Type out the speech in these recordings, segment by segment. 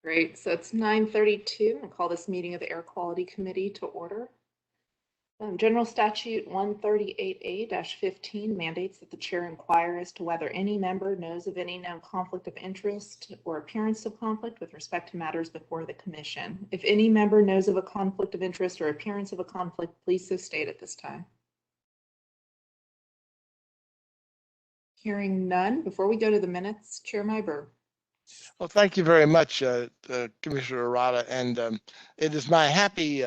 Great. So it's 9:32. I'll call this meeting of the Air Quality Committee to order. General Statute 138A-15 mandates that the chair inquire as to whether any member knows of any known conflict of interest or appearance of conflict with respect to matters before the commission. If any member knows of a conflict of interest or appearance of a conflict, please so state at this time. Hearing none. Before we go to the minutes, Chair Myburgh. Well, thank you very much, Commissioner Arata, and it is my happy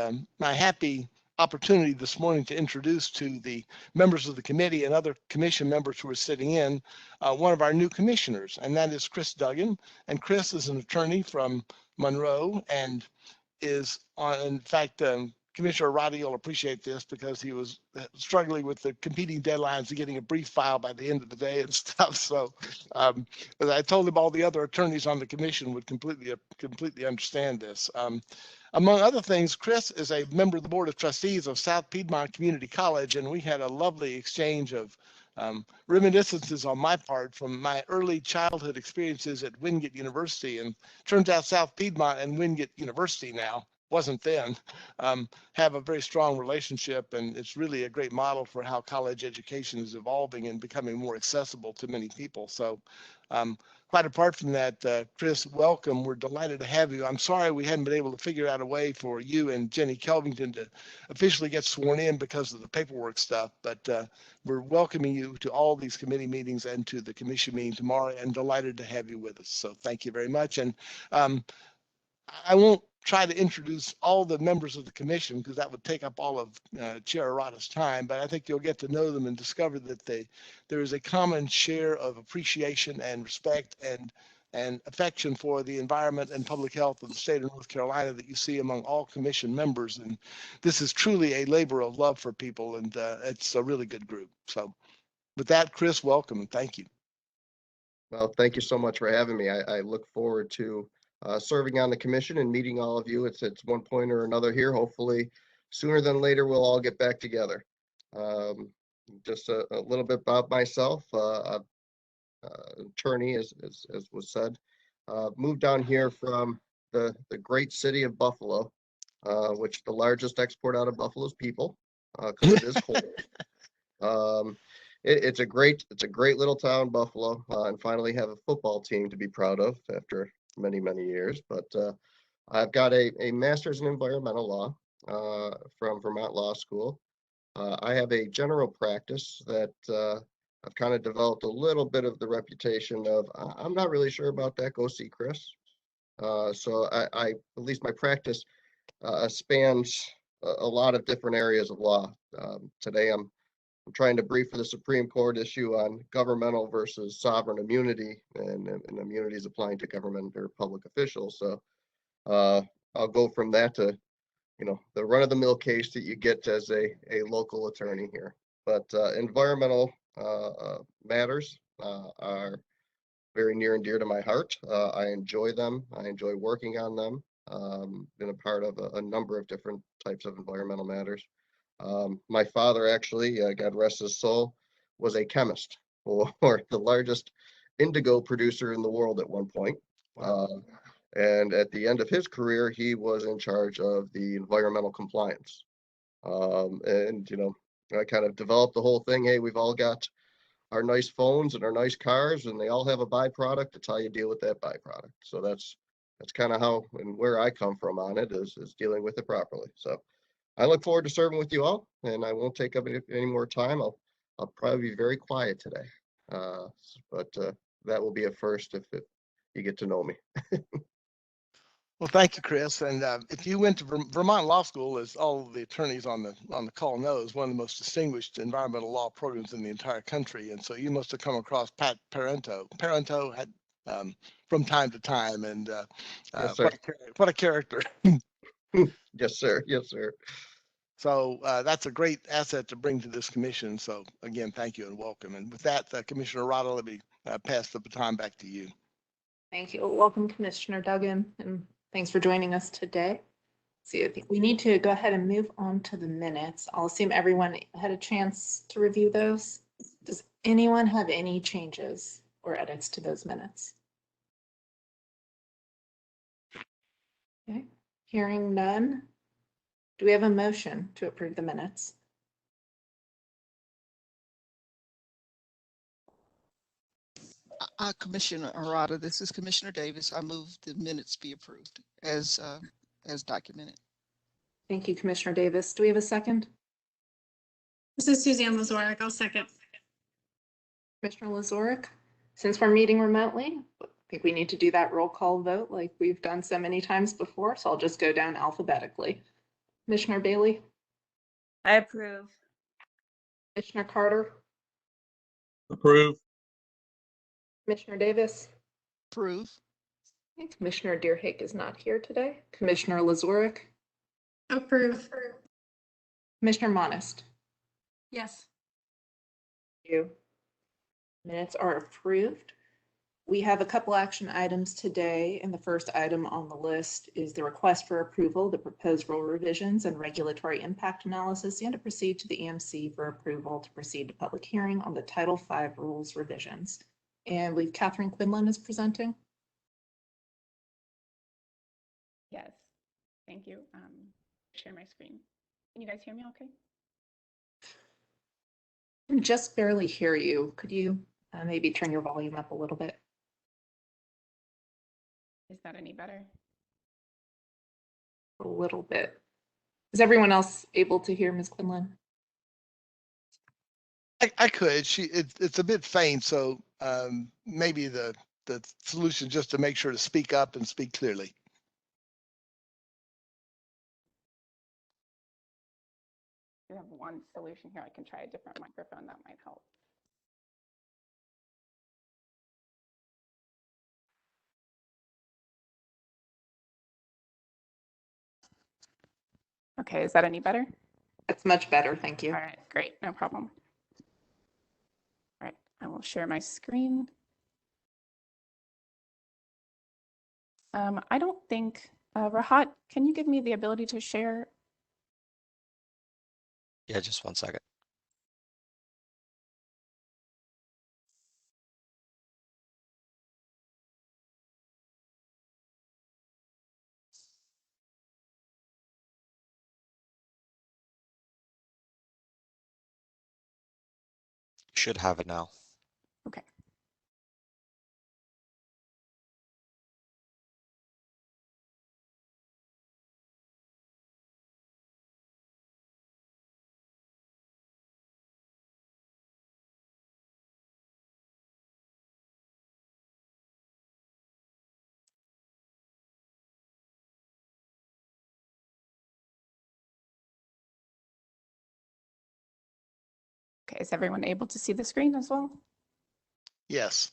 opportunity this morning to introduce to the members of the committee and other commission members who are sitting in one of our new commissioners, and that is Chris Duggan. And Chris is an attorney from Monroe and is on, in fact, Commissioner Arata will appreciate this because he was struggling with the competing deadlines of getting a brief file by the end of the day and stuff. So I told him all the other attorneys on the commission would completely understand this. Among other things, Chris is a member of the Board of Trustees of South Piedmont Community College, and we had a lovely exchange of reminiscences on my part from my early childhood experiences at Wingate University. And turns out South Piedmont and Wingate University now, wasn't then, have a very strong relationship, and it's really a great model for how college education is evolving and becoming more accessible to many people. So quite apart from that, Chris, welcome. We're delighted to have you. I'm sorry we hadn't been able to figure out a way for you and Jenny Kelvington to officially get sworn in because of the paperwork stuff, but we're welcoming you to all these committee meetings and to the commission meeting tomorrow, and delighted to have you with us. So thank you very much. And I won't try to introduce all the members of the commission because that would take up all of Chair Arata's time, but I think you'll get to know them and discover that there is a common share of appreciation and respect and affection for the environment and public health of the state of North Carolina that you see among all commission members. And this is truly a labor of love for people, and it's a really good group. So with that, Chris, welcome and thank you. Well, thank you so much for having me. I look forward to serving on the commission and meeting all of you. It's one point or another here. Hopefully sooner than later, we'll all get back together. Just a little bit about myself. Attorney, as was said, moved down here from the great city of Buffalo, which the largest export out of Buffalo is people, because it is cold. It's a great little town, Buffalo, and finally have a football team to be proud of after many years. But I've got a master's in environmental law from Vermont Law School. I have a general practice that I've kind of developed a little bit of the reputation of I'm not really sure about that, go see Chris. So I at least my practice spans a lot of different areas of law. Today I'm trying to brief for the Supreme Court issue on governmental versus sovereign immunity and immunities applying to government or public officials. So I'll go from that to, the run-of-the-mill case that you get as a local attorney here. But environmental matters are very near and dear to my heart. I enjoy them. I enjoy working on them. Been a part of a number of different types of environmental matters. My father actually, God rest his soul, was a chemist or the largest indigo producer in the world at one point. And at the end of his career, he was in charge of the environmental compliance. And, I kind of developed the whole thing. Hey, we've all got our nice phones and our nice cars, and they all have a byproduct. It's how you deal with that byproduct. So that's kind of how and where I come from on it is dealing with it properly. So I look forward to serving with you all, and I won't take up any more time. I'll probably be very quiet today, but that will be a first if you get to know me. Well, thank you, Chris. And if you went to Vermont Law School, as all of the attorneys on the call know, is one of the most distinguished environmental law programs in the entire country. And so you must have come across Pat Parento. Parento had from time to time, and Yes, sir. What a character. Yes, sir. Yes, sir. So that's a great asset to bring to this commission. So again, thank you and welcome. And with that, Commissioner Arata, let me pass the baton back to you. Thank you. Welcome, Commissioner Duggan, and thanks for joining us today. See, I think we need to go ahead and move on to the minutes. I'll assume everyone had a chance to review those. Does anyone have any changes or edits to those minutes? Hearing none. Do we have a motion to approve the minutes? Commissioner Arata, this is Commissioner Davis. I move the minutes be approved as documented. Thank you, Commissioner Davis. Do we have a second? This is Suzanne Lazorek. I'll second. Commissioner Lazorek, since we're meeting remotely, I think we need to do that roll call vote like we've done so many times before, so I'll just go down alphabetically. Commissioner Bailey, I approve. Commissioner Carter, Approve. Commissioner Davis, Approve. and Commissioner Deerhake is not here today. Commissioner Lazorek, Approve. Commissioner Monist. Yes. Thank you. Minutes are approved. We have a couple action items today, and the first item on the list is the request for approval, the proposed rule revisions and regulatory impact analysis, and to proceed to the EMC for approval to proceed to public hearing on the Title V rules revisions. And we've Catherine Quinlan is presenting. Yes, thank you. Share my screen. Can you guys hear me okay? I can just barely hear you. Could you maybe turn your volume up a little bit? Is that any better? A little bit. Is everyone else able to hear Ms. Quinlan? I could. It's a bit faint, so maybe the solution just to make sure to speak up and speak clearly. We have one solution here. I can try a different microphone. That might help. Okay, is that any better? That's much better, thank you. All right, great, no problem. All right, I will share my screen. I don't think, Rahat, can you give me the ability to share? Yeah, just 1 second. Should have it now. Okay. Okay, is everyone able to see the screen as well? Yes.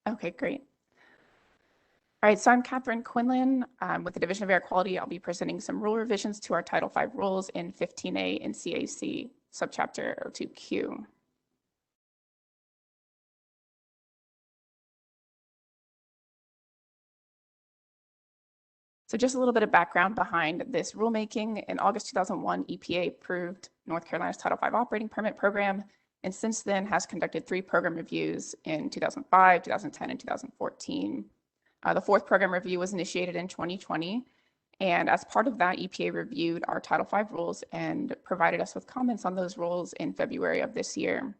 Okay, great. All right, so I'm Catherine Quinlan with the Division of Air Quality. I'll be presenting some rule revisions to our Title V rules in 15A in CAC, subchapter 02Q. So just a little bit of background behind this rulemaking. In August 2001, EPA approved North Carolina's Title V operating permit program, and since then has conducted 3 program reviews in 2005, 2010, and 2014. The 4th program review was initiated in 2020, and as part of that, EPA reviewed our Title V rules and provided us with comments on those rules in February of this year.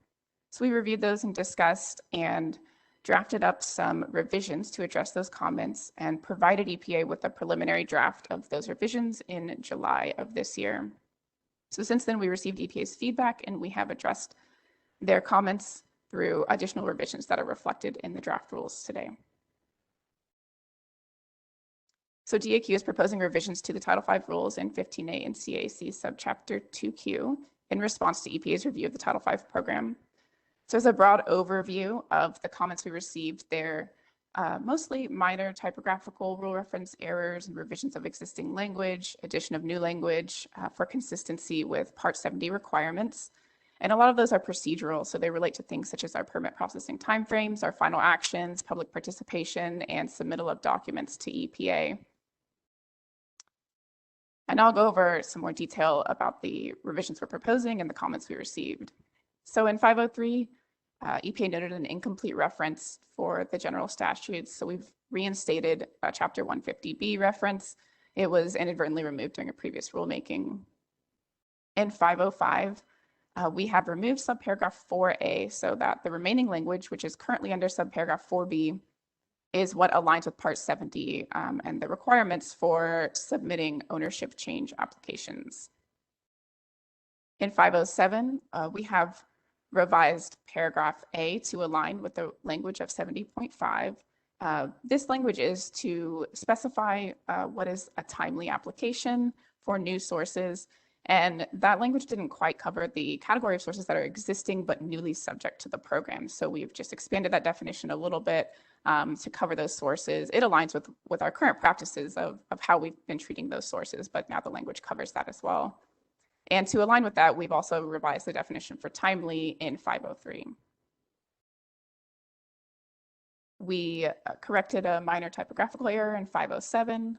So we reviewed those and discussed and drafted up some revisions to address those comments and provided EPA with a preliminary draft of those revisions in July of this year. So since then, we received EPA's feedback and we have addressed their comments through additional revisions that are reflected in the draft rules today. So DAQ is proposing revisions to the Title V rules in 15A and CAC subchapter 2Q in response to EPA's review of the Title V program. So as a broad overview of the comments we received, they're mostly minor typographical rule reference errors and revisions of existing language, addition of new language for consistency with Part 70 requirements. And a lot of those are procedural, so they relate to things such as our permit processing timeframes, our final actions, public participation, and submittal of documents to EPA. And I'll go over some more detail about the revisions we're proposing and the comments we received. So in 503, EPA noted an incomplete reference for the general statutes. So we've reinstated Chapter 150B reference It was inadvertently removed during a previous rulemaking. In 505, we have removed subparagraph 4A so that the remaining language, which is currently under subparagraph 4B, is what aligns with Part 70 and the requirements for submitting ownership change applications. In 507, we have revised paragraph A to align with the language of 70.5. This language is to specify what is a timely application for new sources. And that language didn't quite cover the category of sources that are existing but newly subject to the program. So we've just expanded that definition a little bit to cover those sources. It aligns with our current practices of how we've been treating those sources, but now the language covers that as well. And to align with that, we've also revised the definition for timely in 503. We corrected a minor typographical error in 507.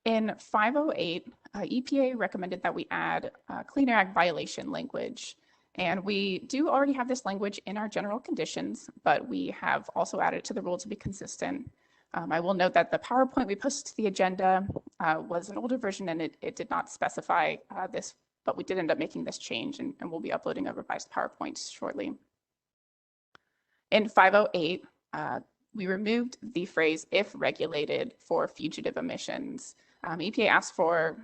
In 508, EPA recommended that we add Clean Air Act violation language. And we do already have this language in our general conditions, but we have also added it to the rule to be consistent. I will note that the PowerPoint we posted to the agenda was an older version and it did not specify this, but we did end up making this change and we'll be uploading a revised PowerPoint shortly. In 508, we removed the phrase "if regulated" for fugitive emissions. EPA asked for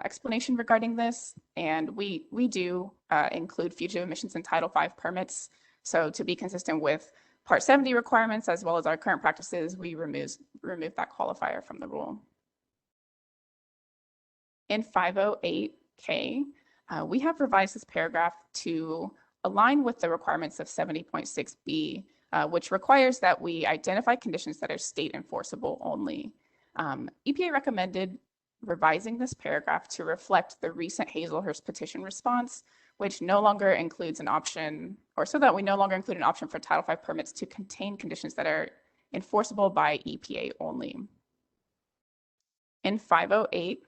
explanation regarding this, and we do include fugitive emissions in Title V permits. So to be consistent with Part 70 requirements, as well as our current practices, we removed that qualifier from the rule. In 508K, we have revised this paragraph to align with the requirements of 70.6B, which requires that we identify conditions that are state enforceable only. EPA recommended revising this paragraph to reflect the recent Hazelhurst petition response, which no longer includes an option, or so that we no longer include an option for Title V permits to contain conditions that are enforceable by EPA only. In 508,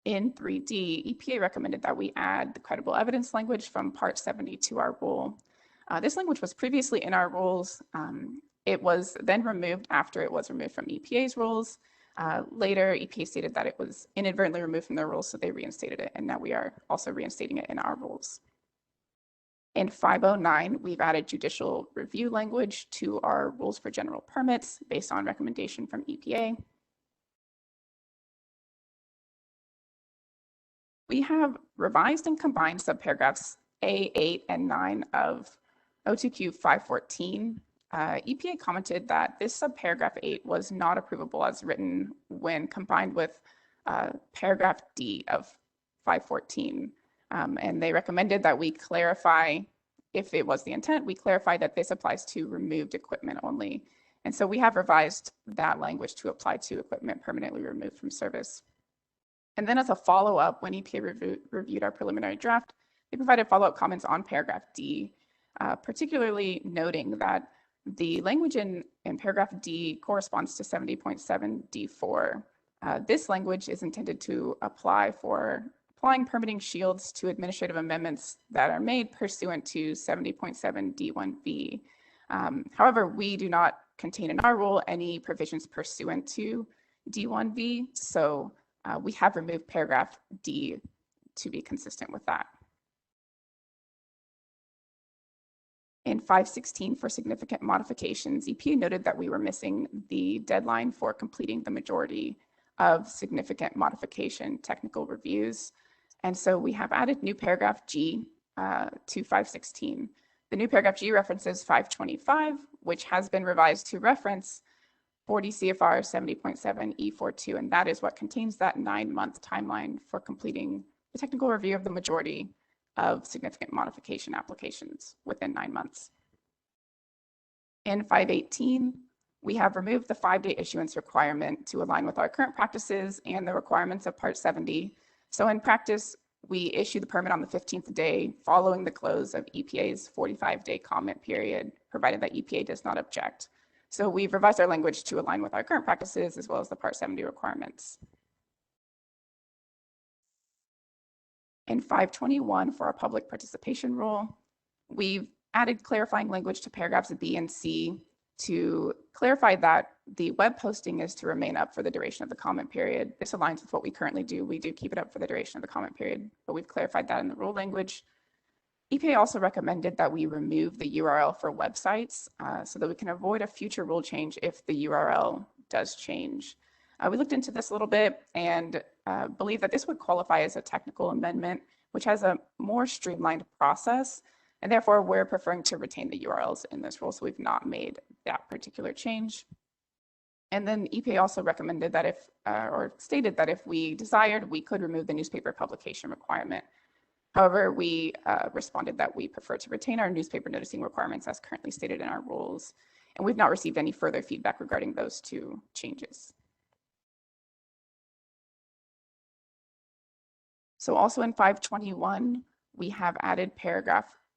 in 3D, EPA recommended that we add the credible evidence language from Part 70 to our rule. This language was previously in our rules. It was then removed after it was removed from EPA's rules. Later, EPA stated that it was inadvertently removed from their rules, so they reinstated it, and now we are also reinstating it in our rules. In 509, we've added judicial review language to our rules for general permits based on recommendation from EPA. We have revised and combined subparagraphs A, 8, and 9 of O2Q 514. EPA commented that this subparagraph 8 was not approvable as written when combined with paragraph D of 514. And they recommended that we clarify, if it was the intent, we clarify that this applies to removed equipment only. And so we have revised that language to apply to equipment permanently removed from service. And then as a follow-up, when EPA reviewed our preliminary draft, they provided follow-up comments on paragraph D, particularly noting that the language in paragraph D corresponds to 70.7 D4. This language is intended to apply for applying permitting shields to administrative amendments that are made pursuant to 70.7 D1B. However, we do not contain in our rule any provisions pursuant to D1B, so we have removed paragraph D to be consistent with that. In 516 for significant modifications, EPA noted that we were missing the deadline for completing the majority of significant modification technical reviews. And so we have added new paragraph G to 516. The new paragraph G references 525, which has been revised to reference 40 CFR 70.7 E42, and that is what contains that 9-month timeline for completing the technical review of the majority of significant modification applications within 9 months. In 518, we have removed the 5-day issuance requirement to align with our current practices and the requirements of Part 70. So in practice, we issue the permit on the 15th day following the close of EPA's 45-day comment period, provided that EPA does not object. So we've revised our language to align with our current practices as well as the Part 70 requirements. In 521 for our public participation rule, we've added clarifying language to paragraphs B and C To clarify that the web posting is to remain up for the duration of the comment period. This aligns with what we currently do. We do keep it up for the duration of the comment period, but we've clarified that in the rule language. EPA also recommended that we remove the URL for websites so that we can avoid a future rule change if the URL does change. We looked into this a little bit and believe that this would qualify as a technical amendment, which has a more streamlined process. And therefore, we're preferring to retain the URLs in this rule, so we've not made that particular change. And then EPA also recommended that if, or stated that if we desired, we could remove the newspaper publication requirement. However, we responded that we prefer to retain our newspaper noticing requirements as currently stated in our rules. And we've not received any further feedback regarding those two changes. So also in 521, we have added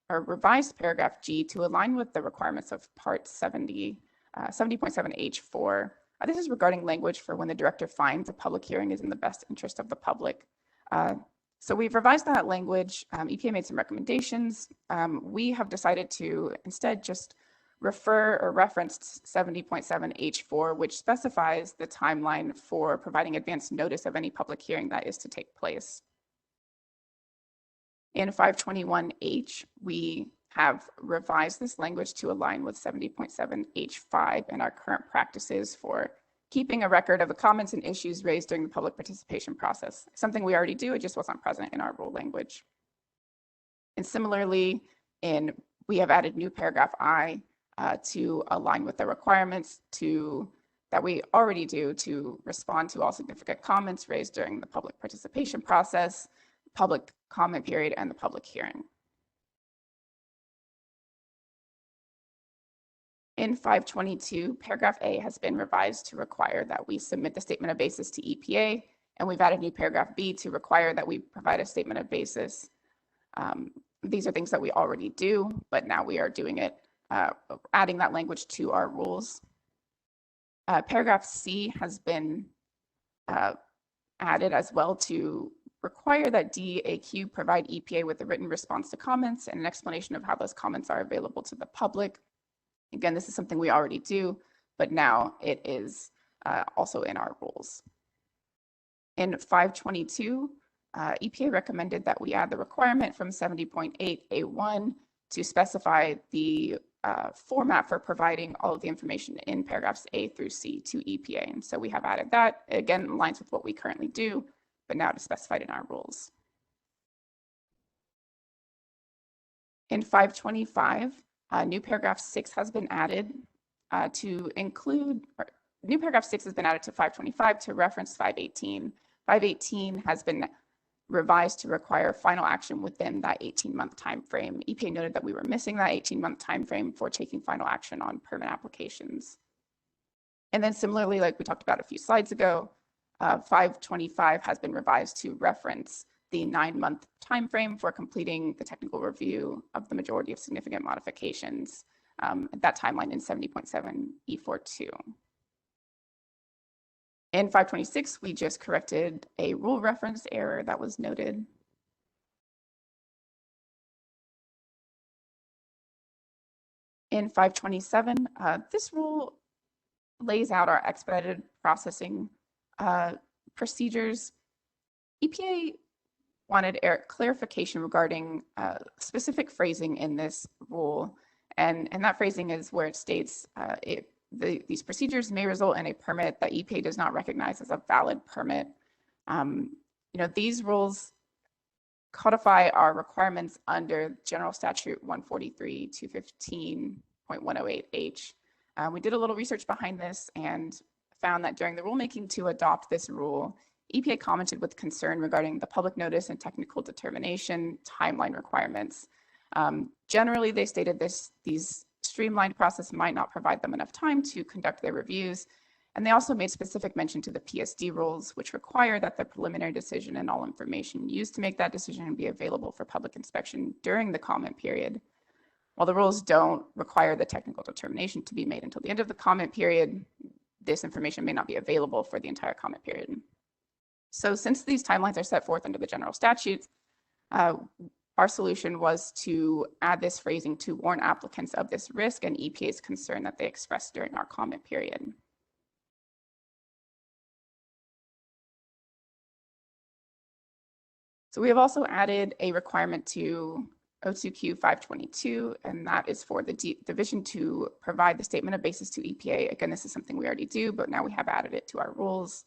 revised paragraph G to align with the requirements of Part 70.7H4. This is regarding language for when the director finds a public hearing is in the best interest of the public. So we've revised that language. EPA made some recommendations. We have decided to instead just refer or reference 70.7H4, which specifies the timeline for providing advance notice of any public hearing that is to take place. In 521H, we have revised this language to align with 70.7H5 and our current practices for keeping a record of the comments and issues raised during the public participation process. Something we already do, it just wasn't present in our rule language. And similarly, we have added new paragraph I to align with the requirements that we already do to respond to all significant comments raised during the public participation process, public comment period, and the public hearing. In 522, paragraph A has been revised to require that we submit the statement of basis to EPA, and we've added new paragraph B to require that we provide a statement of basis. These are things that we already do, but now we are doing it, adding that language to our rules. Paragraph C has been added as well to require that DAQ provide EPA with a written response to comments and an explanation of how those comments are available to the public. Again, this is something we already do, but now it is also in our rules. In 522, EPA recommended that we add the requirement from 70.8A1 to specify the format for providing all of the information in paragraphs A through C to EPA. And so we have added that. Again, aligns with what we currently do, but now it is specified in our rules. In 525, new paragraph 6 has been added to include, new paragraph 6 has been added to 525 to reference 518. 518 has been revised to require final action within that 18-month time frame. EPA noted that we were missing that 18-month time frame for taking final action on permit applications. And then similarly, like we talked about a few slides ago, 525 has been revised to reference the 9-month time frame for completing the technical review of the majority of significant modifications, that timeline in 70.7E42. In 526, we just corrected a rule reference error that was noted. In 527, this rule lays out our expedited processing procedures. EPA wanted clarification regarding specific phrasing in this rule, and that phrasing is where it states these procedures may result in a permit that EPA does not recognize as a valid permit. These rules codify our requirements under General Statute 143-215.108H. We did a little research behind this and found that during the rulemaking to adopt this rule, EPA commented with concern regarding the public notice and technical determination timeline requirements. Generally, they stated these streamlined process might not provide them enough time to conduct their reviews. And they also made specific mention to the PSD rules, which require that the preliminary decision and all information used to make that decision be available for public inspection during the comment period. While the rules don't require the technical determination to be made until the end of the comment period, this information may not be available for the entire comment period. So since these timelines are set forth under the general statutes, our solution was to add this phrasing to warn applicants of this risk and EPA's concern that they expressed during our comment period. So we have also added a requirement to O2Q 522, and that is for the division to provide the statement of basis to EPA. Again, this is something we already do, but now we have added it to our rules.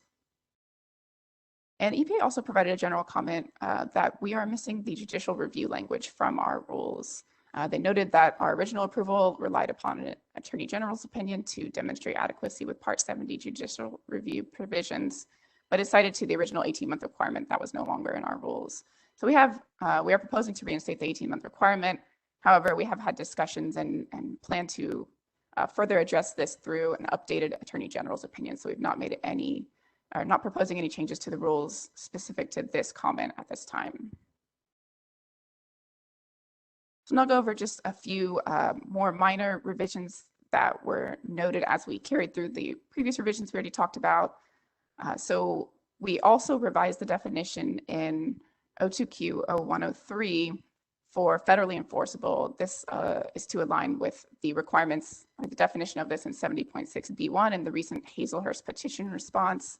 And EPA also provided a general comment that we are missing the judicial review language from our rules. They noted that our original approval relied upon an Attorney General's opinion to demonstrate adequacy with Part 70 judicial review provisions, but it cited to the original 18-month requirement that was no longer in our rules. So we are proposing to reinstate the 18-month requirement. However, we have had discussions and plan to further address this through an updated Attorney General's opinion. So we've not made any, or not proposing any changes to the rules specific to this comment at this time. So I'll go over just a few more minor revisions that were noted as we carried through the previous revisions we already talked about. So we also revised the definition in O2Q 0103 for federally enforceable. This is to align with the requirements or the definition of this in 70.6B1 and the recent Hazelhurst petition response.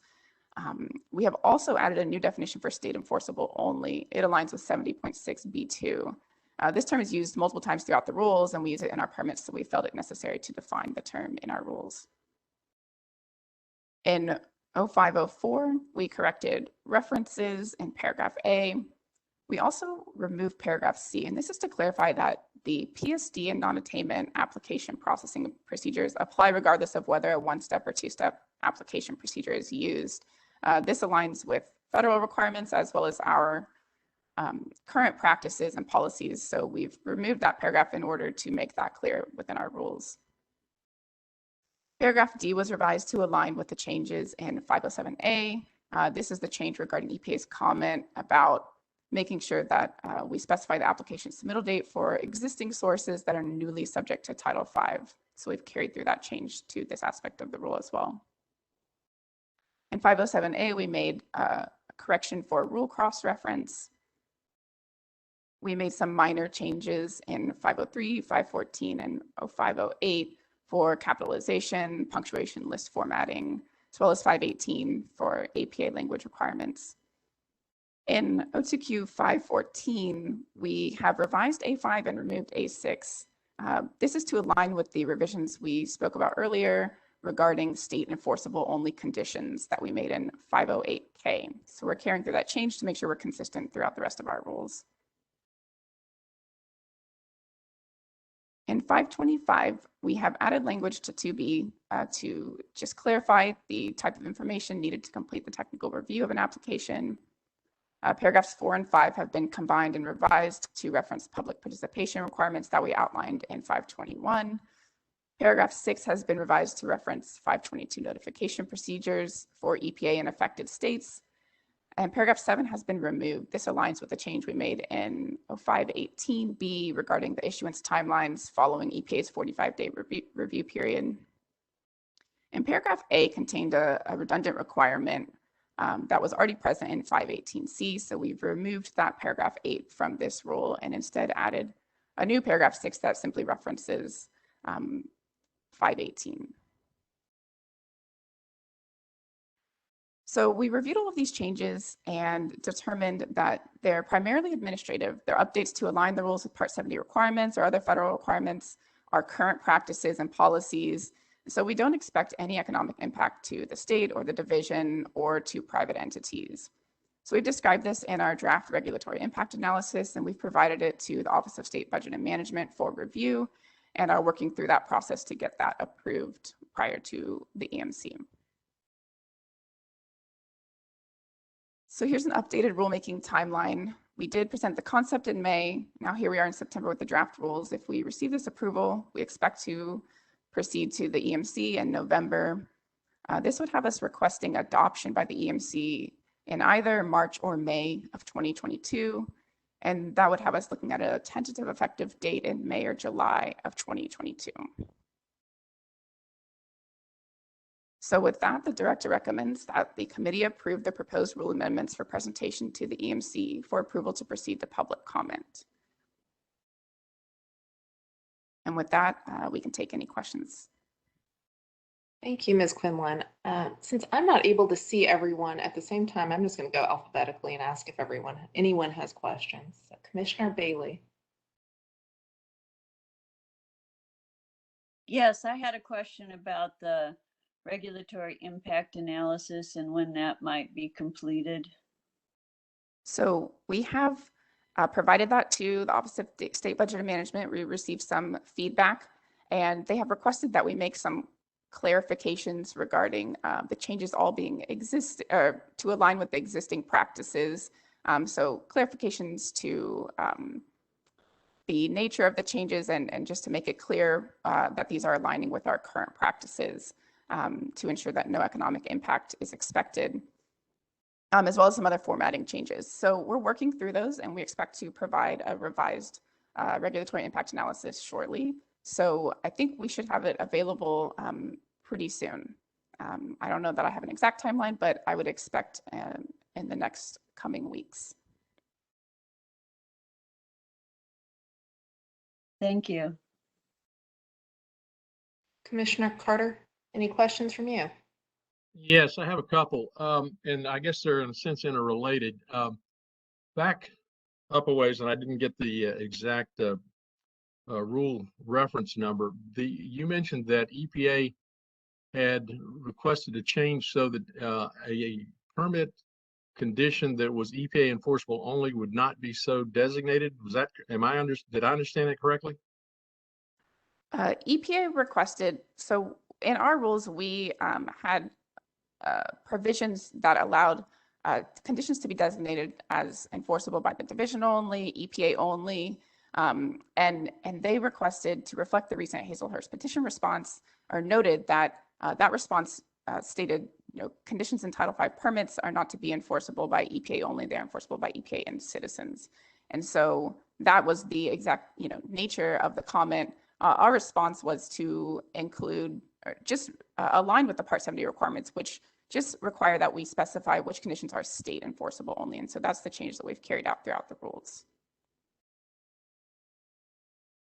We have also added a new definition for state enforceable only. It aligns with 70.6B2. This term is used multiple times throughout the rules, and we use it in our permits, so we felt it necessary to define the term in our rules. In 0504, we corrected references in paragraph A. We also removed paragraph C, and this is to clarify that the PSD and non-attainment application processing procedures apply regardless of whether a one-step or two-step application procedure is used. This aligns with federal requirements as well as our current practices and policies, so we've removed that paragraph in order to make that clear within our rules. Paragraph D was revised to align with the changes in 507A. This is the change regarding EPA's comment about making sure that we specify the application submittal date for existing sources that are newly subject to Title V. So we've carried through that change to this aspect of the rule as well. In 507A, we made a correction for rule cross-reference. We made some minor changes in 503, 514, and 0508 for capitalization, punctuation, list formatting, as well as 518 for APA language requirements. In O2Q 514, we have revised A5 and removed A6. This is to align with the revisions we spoke about earlier regarding state enforceable only conditions that we made in 508K. So we're carrying through that change to make sure we're consistent throughout the rest of our rules. In 525, we have added language to 2B to just clarify the type of information needed to complete the technical review of an application. Paragraphs 4 and 5 have been combined and revised to reference public participation requirements that we outlined in 521. Paragraph 6 has been revised to reference 522 notification procedures for EPA in affected states. And paragraph 7 has been removed. This aligns with the change we made in 0518B regarding the issuance timelines following EPA's 45-day review period. And paragraph A contained a redundant requirement that was already present in 518C. So we've removed that paragraph 8 from this rule and instead added a new paragraph 6 that simply references 518. So we reviewed all of these changes and determined that they're primarily administrative. They're updates to align the rules with Part 70 requirements or other federal requirements, our current practices and policies. So we don't expect any economic impact to the state or the division or to private entities. So we've described this in our draft regulatory impact analysis, and we've provided it to the Office of State Budget and Management for review and are working through that process to get that approved prior to the EMC. So here's an updated rulemaking timeline. We did present the concept in May. Now here we are in September with the draft rules. If we receive this approval, we expect to proceed to the EMC in November. This would have us requesting adoption by the EMC in either March or May of 2022. And that would have us looking at a tentative effective date in May or July of 2022. So with that, the director recommends that the committee approve the proposed rule amendments for presentation to the EMC for approval to proceed to public comment. And with that, we can take any questions. Thank you, Ms. Quinlan. Since I'm not able to see everyone at the same time, I'm just going to go alphabetically and ask if anyone has questions. So Commissioner Bailey. Yes, I had a question about the regulatory impact analysis and when that might be completed. So we have provided that to the Office of State Budget and Management. We received some feedback, and they have requested that we make some clarifications regarding the changes all being to align with the existing practices. So clarifications to the nature of the changes and just to make it clear that these are aligning with our current practices to ensure that no economic impact is expected. As well as some other formatting changes. So we're working through those, and we expect to provide a revised regulatory impact analysis shortly. So I think we should have it available pretty soon. I don't know that I have an exact timeline, but I would expect in the next coming weeks. Thank you. Commissioner Carter, any questions from you? Yes, I have a couple, and I guess they're in a sense interrelated. Back up a ways, and I didn't get the exact rule reference number. You mentioned that EPA had requested a change so that a permit condition that was EPA enforceable only would not be so designated. Was that, did I understand it correctly? EPA requested, so in our rules, we had provisions that allowed conditions to be designated as enforceable by the division only, EPA only, and they requested to reflect the recent Hazelhurst petition response, or noted that that response stated, conditions in Title V permits are not to be enforceable by EPA only; they're enforceable by EPA and citizens. And so that was the exact, nature of the comment. Our response was to include, or just align with the Part 70 requirements, which just require that we specify which conditions are state enforceable only. And so that's the change that we've carried out throughout the rules.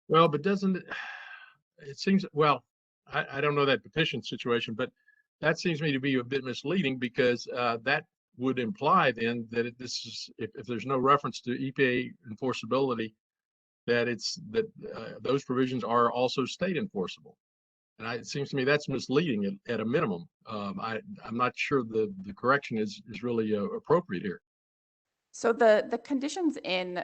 Well, but it seems, well, I don't know that petition situation, but that seems to me to be a bit misleading, because that would imply then that this is, if there's no reference to EPA enforceability, that those provisions are also state enforceable. And it seems to me that's misleading at a minimum. I'm not sure the correction is really appropriate here. So the conditions in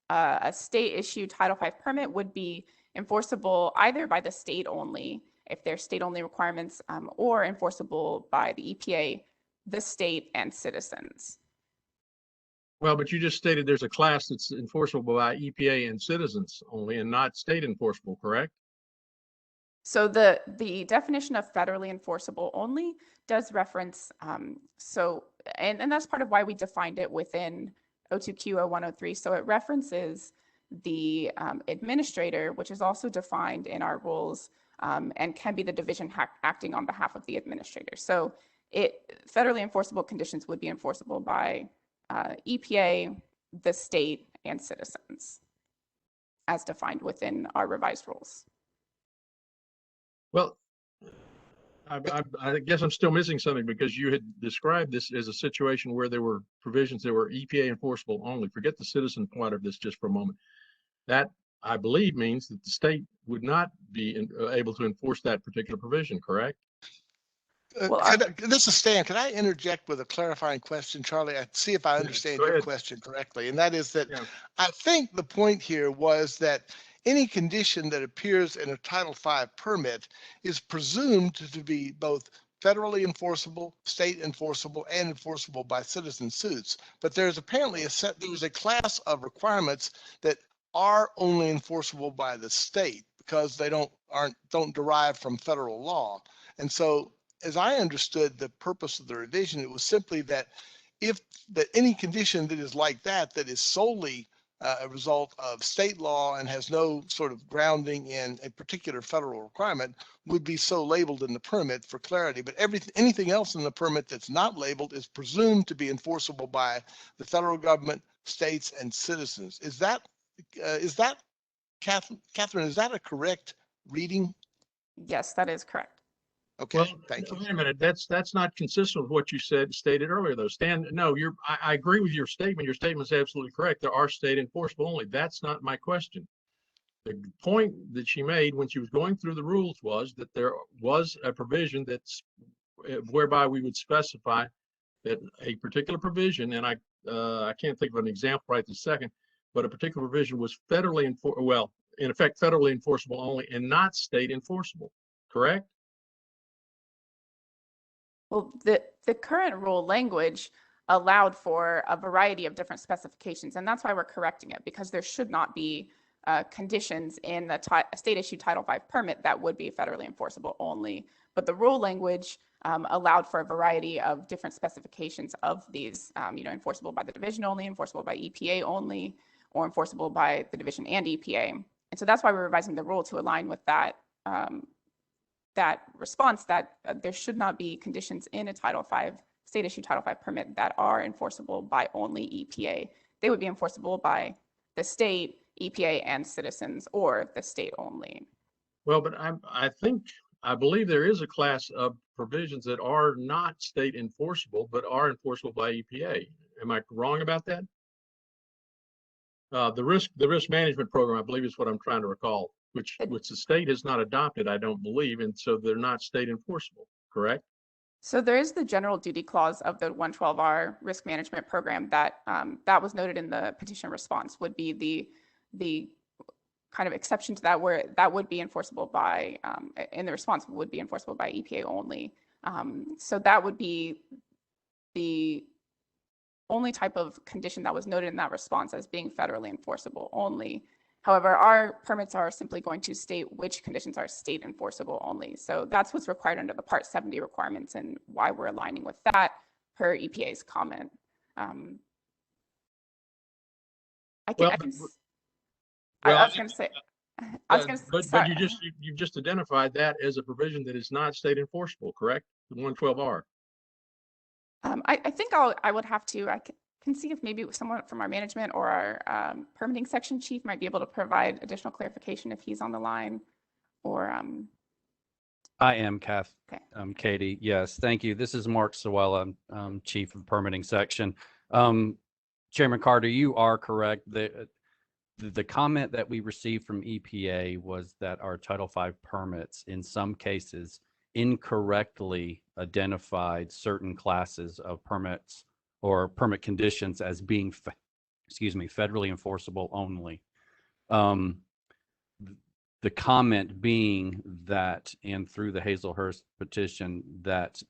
a state issued Title V permit would be enforceable either by the state only, if they're state only requirements, or enforceable by the EPA, the state, and citizens. Well, but you just stated there's a class that's enforceable by EPA and citizens only, and not state enforceable, correct? So the definition of federally enforceable only does reference, and that's part of why we defined it within 02Q0103. So it references the administrator, which is also defined in our rules, and can be the division acting on behalf of the administrator. So federally enforceable conditions would be enforceable by EPA, the state, and citizens, as defined within our revised rules. Well, I guess I'm still missing something, because you had described this as a situation where there were provisions that were EPA enforceable only. Forget the citizen part of this just for a moment. That, I believe, means that the state would not be able to enforce that particular provision, correct? This is Stan. Can I interject with a clarifying question, Charlie? I see if I understand your question correctly. And that is that I think the point here was that any condition that appears in a Title V permit is presumed to be both federally enforceable, state enforceable, and enforceable by citizen suits. But there's apparently there's a class of requirements that are only enforceable by the state because they don't derive from federal law. And so, as I understood the purpose of the revision, it was simply that any condition that is like that is solely a result of state law and has no sort of grounding in a particular federal requirement would be so labeled in the permit for clarity. But anything else in the permit that's not labeled is presumed to be enforceable by the federal government, states, and citizens. Is that Catherine, is that a correct reading? Yes, that is correct. Okay, Well, thank you. wait a minute. That's not consistent with what you stated earlier, though. Stan, no, I agree with your statement. Your statement is absolutely correct. There are state enforceable only. That's not my question. The point that she made when she was going through the rules was that there was a provision that's whereby we would specify that a particular provision, and I can't think of an example right this second, but a particular provision was federally in effect, federally enforceable only and not state enforceable, correct? Well, the current rule language allowed for a variety of different specifications, and that's why we're correcting it, because there should not be conditions in the state-issued Title V permit that would be federally enforceable only. But the rule language allowed for a variety of different specifications of these, enforceable by the division only, enforceable by EPA only, or enforceable by the division and EPA. And so that's why we're revising the rule to align with that that response that there should not be conditions in a Title V, state-issued Title V permit that are enforceable by only EPA. They would be enforceable by the state, EPA, and citizens, or the state only. Well, but I believe there is a class of provisions that are not state enforceable, but are enforceable by EPA. Am I wrong about that? The risk management program, I believe, is what I'm trying to recall, which the state has not adopted, I don't believe, and so they're not state enforceable, correct? So there is the general duty clause of the 112R risk management program that that was noted in the petition response would be the kind of exception to that, where that would be enforceable by in the response would be enforceable by EPA only. So that would be the only type of condition that was noted in that response as being federally enforceable only. However, our permits are simply going to state which conditions are state enforceable only. So that's what's required under the Part 70 requirements and why we're aligning with that per EPA's comment. I was going to say, but you've just identified that as a provision that is not state enforceable, correct? The 112R. I think I would have to, I can see if maybe someone from our management or our permitting section chief might be able to provide additional clarification if he's on the line, or I am, Kath. Okay. Katie. Yes, thank you. This is Mark Sawella, chief of permitting section. Chairman Carter, you are correct. The comment that we received from EPA was that our Title V permits in some cases incorrectly identified certain classes of permits or permit conditions as being, federally enforceable only. The comment being that, and through the Hazelhurst petition, that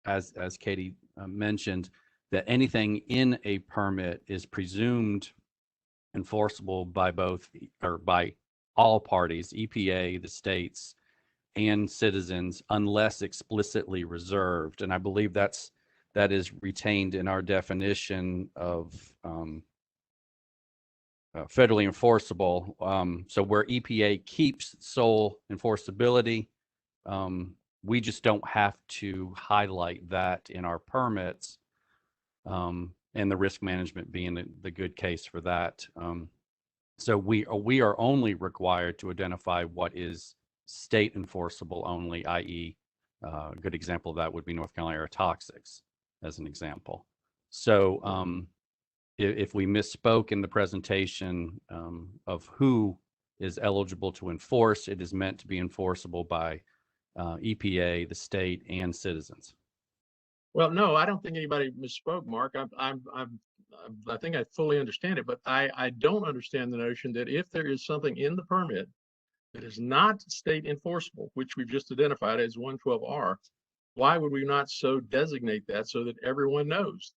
as Katie mentioned, that anything in a permit is presumed enforceable by both or by all parties, EPA, the states, and citizens, unless explicitly reserved. And I believe that is retained in our definition of federally enforceable. So where EPA keeps sole enforceability, we just don't have to highlight that in our permits, and the risk management being the good case for that. So we are only required to identify what is state enforceable only, i.e. a good example of that would be North Carolina aerotoxics as an example. So if we misspoke in the presentation of who is eligible to enforce, it is meant to be enforceable by EPA, the state, and citizens. Well, no, I don't think anybody misspoke, Mark. I think I fully understand it, but I don't understand the notion that if there is something in the permit that is not state enforceable, which we've just identified as 112R, why would we not so designate that so that everyone knows?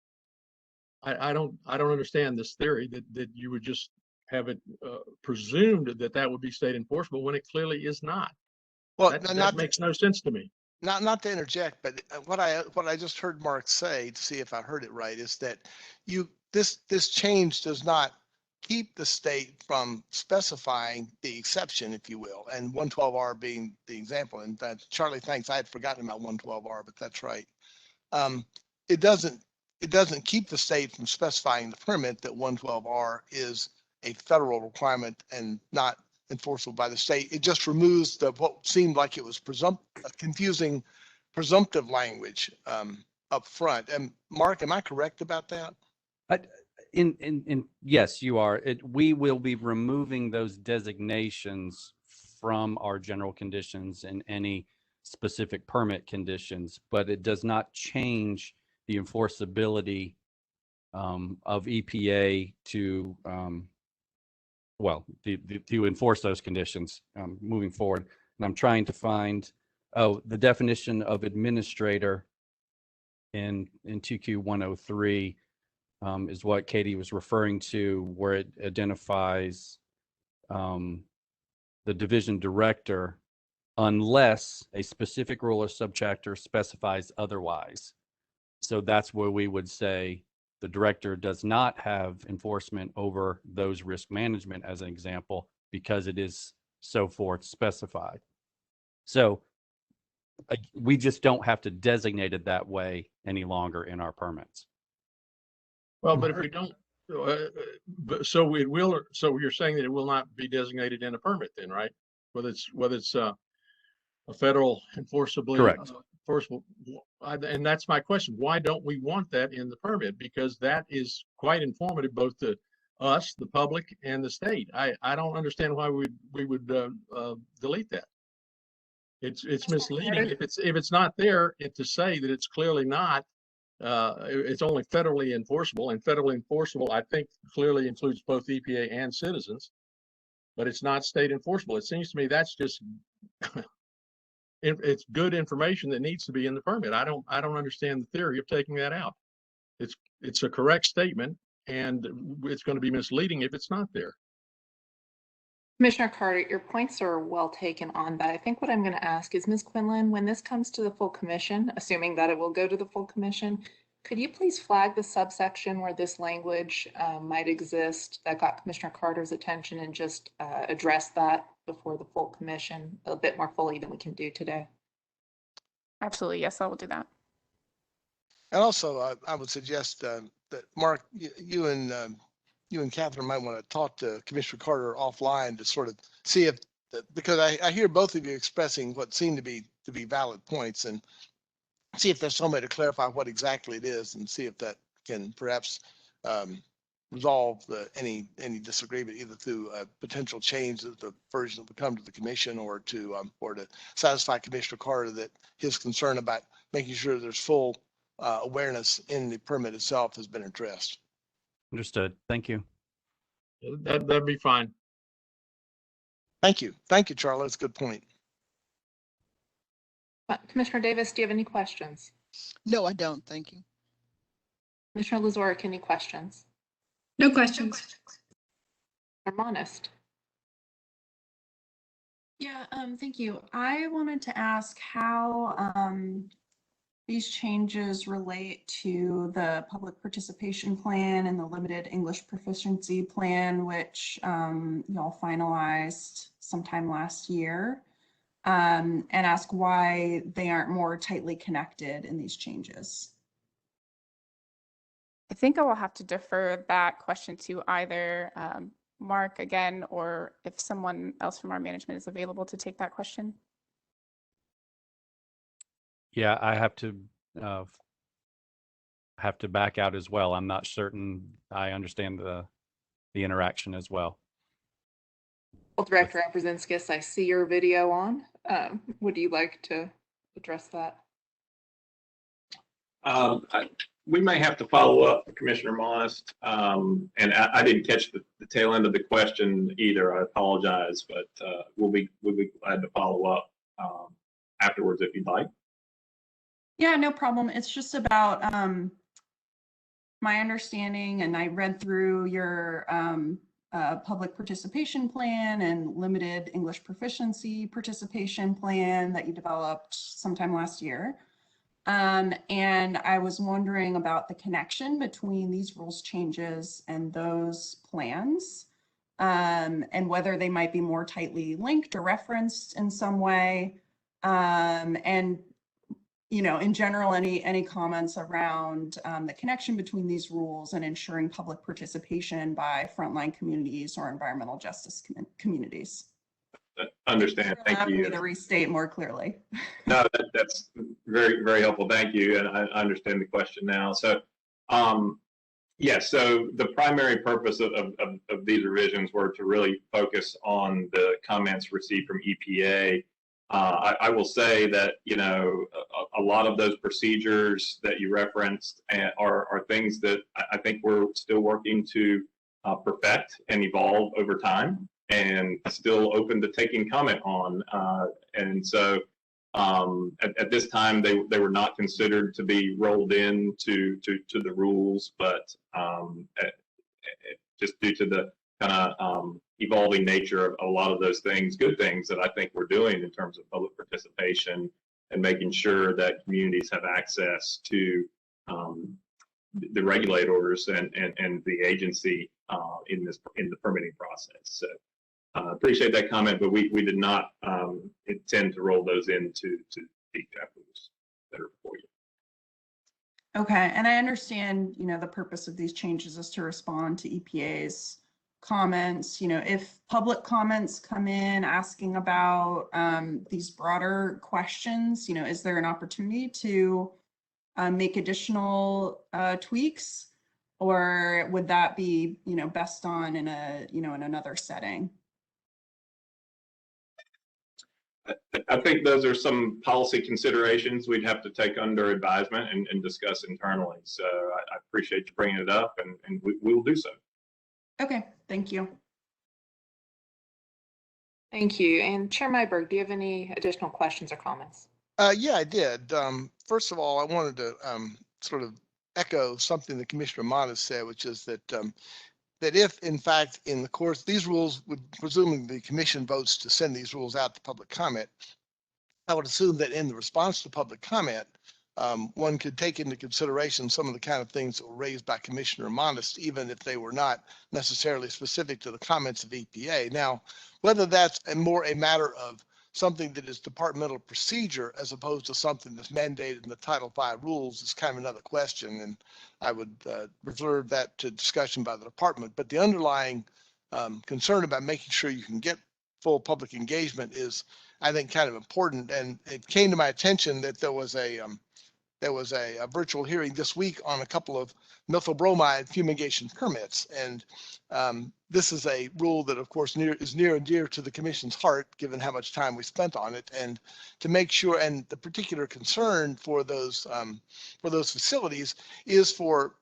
I don't understand this theory that you would just have it presumed that would be state enforceable when it clearly is not. Well, that makes no sense to me. Not to interject, but what I just heard Mark say, to see if I heard it right, is that this change does not keep the state from specifying the exception, if you will, and 112R being the example. And that Charlie, thanks. I had forgotten about 112R, but that's right. It doesn't keep the state from specifying the permit that 112R is a federal requirement and not enforceable by the state. It just removes what seemed like it was confusing presumptive language up front. And Mark, am I correct about that? Yes, you are. We will be removing those designations from our general conditions and any specific permit conditions, but it does not change the enforceability of EPA to to enforce those conditions moving forward. And I'm trying to find the definition of administrator in 2Q 103 is what Katie was referring to, where it identifies the division director unless a specific rule or subchapter specifies otherwise. So that's where we would say the director does not have enforcement over those risk management as an example, because it is so forth specified. So we just don't have to designate it that way any longer in our permits. Well, but if we don't, so it will, so you're saying that it will not be designated in a permit then, right? Whether it's a federal enforceably. Correct. Enforceable, and that's my question. Why don't we want that in the permit? Because that is quite informative both to us, the public, and the state. I don't understand why we would delete that. It's misleading if it's not there. To say that it's clearly not. It's only federally enforceable, and federally enforceable, I think, clearly includes both EPA and citizens, but it's not state enforceable. It seems to me that's just it's good information that needs to be in the permit. I don't understand the theory of taking that out. It's a correct statement, and it's going to be misleading if it's not there. Commissioner Carter, your points are well taken on that. I think what I'm going to ask is, Ms. Quinlan, when this comes to the full commission, assuming that it will go to the full commission, could you please flag the subsection where this language might exist that got Commissioner Carter's attention, and just address that before the full commission a bit more fully than we can do today? Absolutely. Yes, I will do that. And also, I would suggest that Mark, you and Catherine might want to talk to Commissioner Carter offline to sort of see if, because I hear both of you expressing what seem to be valid points, and see if there's some way to clarify what exactly it is, and see if that can perhaps resolve any disagreement, either through a potential change of the version that would come to the commission, or to satisfy Commissioner Carter that his concern about making sure there's full awareness in the permit itself has been addressed. Understood. Thank you. That'd be fine. Thank you, Charlie. That's a good point. Commissioner Davis, do you have any questions? No, I don't. Thank you. Commissioner Lazoric, any questions? No questions. Or Monist? Yeah, thank you. I wanted to ask how these changes relate to the public participation plan and the limited English proficiency plan, which y'all finalized sometime last year, and ask why they aren't more tightly connected in these changes. I think I will have to defer that question to either Mark again, or if someone else from our management is available to take that question. Yeah, I have to back out as well. I'm not certain I understand the interaction as well. Well, Director Abrazinskis, I see your video on. Would you like to address that? We may have to follow up, Commissioner Monist, and I didn't catch the tail end of the question either. I apologize, but we'll be glad to follow up afterwards if you'd like. Yeah, no problem. It's just about my understanding, and I read through your public participation plan and limited English proficiency participation plan that you developed sometime last year. And I was wondering about the connection between these rules changes and those plans, and whether they might be more tightly linked or referenced in some way. And, you know, in general, any comments around the connection between these rules and ensuring public participation by frontline communities or environmental justice communities? Understand. Thank Allow me you. to restate more clearly. No, that's very, very helpful. Thank you. And I understand the question now. So, yes, so the primary purpose of these revisions were to really focus on the comments received from EPA. I will say that, you know, a lot of those procedures that you referenced are things that I think we're still working to perfect and evolve over time, and still open to taking comment on. And so at this time, they were not considered to be rolled into to the rules, but just due to the kind of evolving nature of a lot of those things, good things that I think we're doing in terms of public participation and making sure that communities have access to the regulators and the agency in the permitting process. So appreciate that comment, but we did not intend to roll those into the draft rules that are before you. Okay, and I understand, you know, the purpose of these changes is to respond to EPA's comments. You know, if public comments come in asking about these broader questions, you know, is there an opportunity to make additional tweaks, or would that be, you know, best done in a, you know, in another setting? I think those are some policy considerations we'd have to take under advisement and discuss internally. So I appreciate you bringing it up, and we will do so. Okay, thank you. Thank you. And Chair Myberg, do you have any additional questions or comments? Yeah, I did. First of all, I wanted to sort of echo something that Commissioner Mott has said, which is that that if, in fact, in the course, these rules would, presuming the commission votes to send these rules out to public comment, I would assume that in the response to public comment, one could take into consideration some of the kind of things that were raised by Commissioner Modest, even if they were not necessarily specific to the comments of EPA. Now, whether that's more a matter of something that is departmental procedure as opposed to something that's mandated in the Title V rules is kind of another question, and I would reserve that to discussion by the department. But the underlying concern about making sure you can get full public engagement is, I think, kind of important. And it came to my attention that there was a virtual hearing this week on a couple of methyl bromide fumigation permits. And this is a rule that, of course, is near and dear to the commission's heart, given how much time we spent on it. And to make sure, and the particular concern for those facilities is for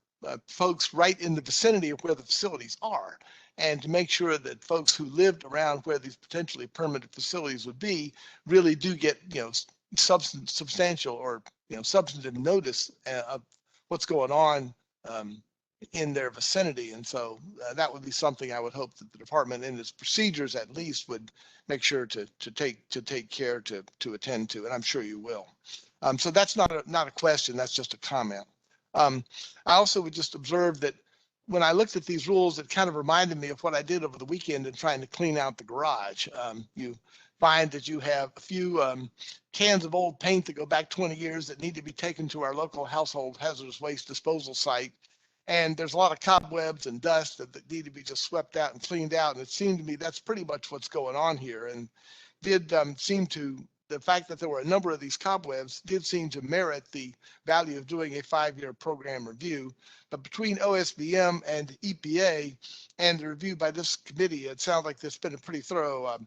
folks right in the vicinity of where the facilities are. And to make sure that folks who lived around where these potentially permanent facilities would be really do get, you know, substantial or, you know, substantive notice of what's going on in their vicinity. And so that would be something I would hope that the department in its procedures at least would make sure to take care to attend to, and I'm sure you will. So that's not a question, that's just a comment. I also would just observe that when I looked at these rules, it kind of reminded me of what I did over the weekend in trying to clean out the garage. You find that you have a few cans of old paint that go back 20 years that need to be taken to our local household hazardous waste disposal site. And there's a lot of cobwebs and dust that need to be just swept out and cleaned out. And it seemed to me that's pretty much what's going on here. And did seem to, the fact that there were a number of these cobwebs did seem to merit the value of doing a 5-year program review. But between OSBM and EPA and the review by this committee, it sounds like there's been a pretty thorough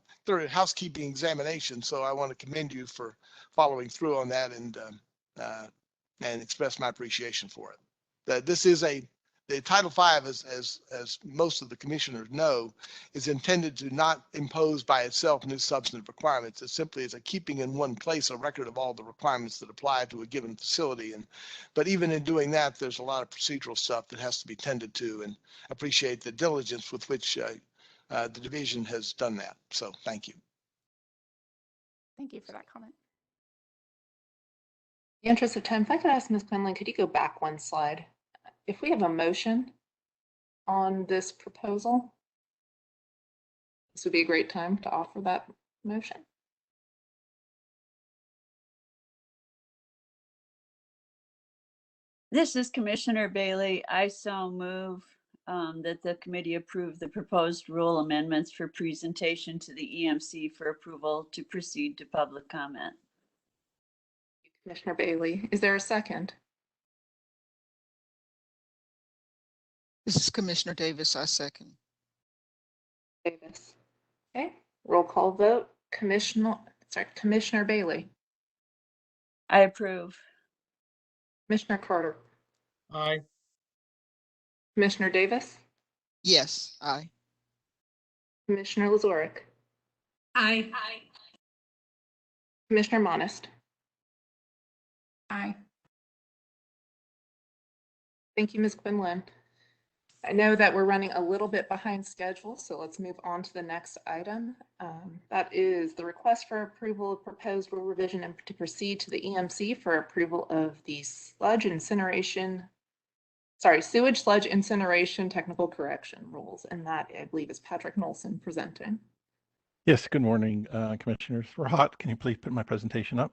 housekeeping examination. So I want to commend you for following through on that and express my appreciation for it. This is the Title V, as most of the commissioners know, is intended to not impose by itself new substantive requirements. It simply is a keeping in one place a record of all the requirements that apply to a given facility. But even in doing that, there's a lot of procedural stuff that has to be tended to, and appreciate the diligence with which the division has done that. So thank you. Thank you for that comment. In the interest of time, if I could ask Ms. Quinlan, could you go back one slide? If we have a motion on this proposal, this would be a great time to offer that motion. This is Commissioner Bailey. I so move that the committee approve the proposed rule amendments for presentation to the EMC for approval to proceed to public comment. Commissioner Bailey, is there a second? This is Commissioner Davis. I second. Davis. Okay, roll call vote. Commissioner Bailey, I approve. Commissioner Carter, Aye. Commissioner Davis, Yes, aye. Commissioner Lazorick, Aye. Commissioner Monist. Aye. Thank you, Ms. Quinlan. I know that we're running a little bit behind schedule, so let's move on to the next item. That is the request for approval of proposed rule revision and to proceed to the EMC for approval of the sewage sludge incineration technical correction rules. And that, I believe, is Patrick Nolson presenting. Yes, good morning, Commissioners. Rahat, can you please put my presentation up?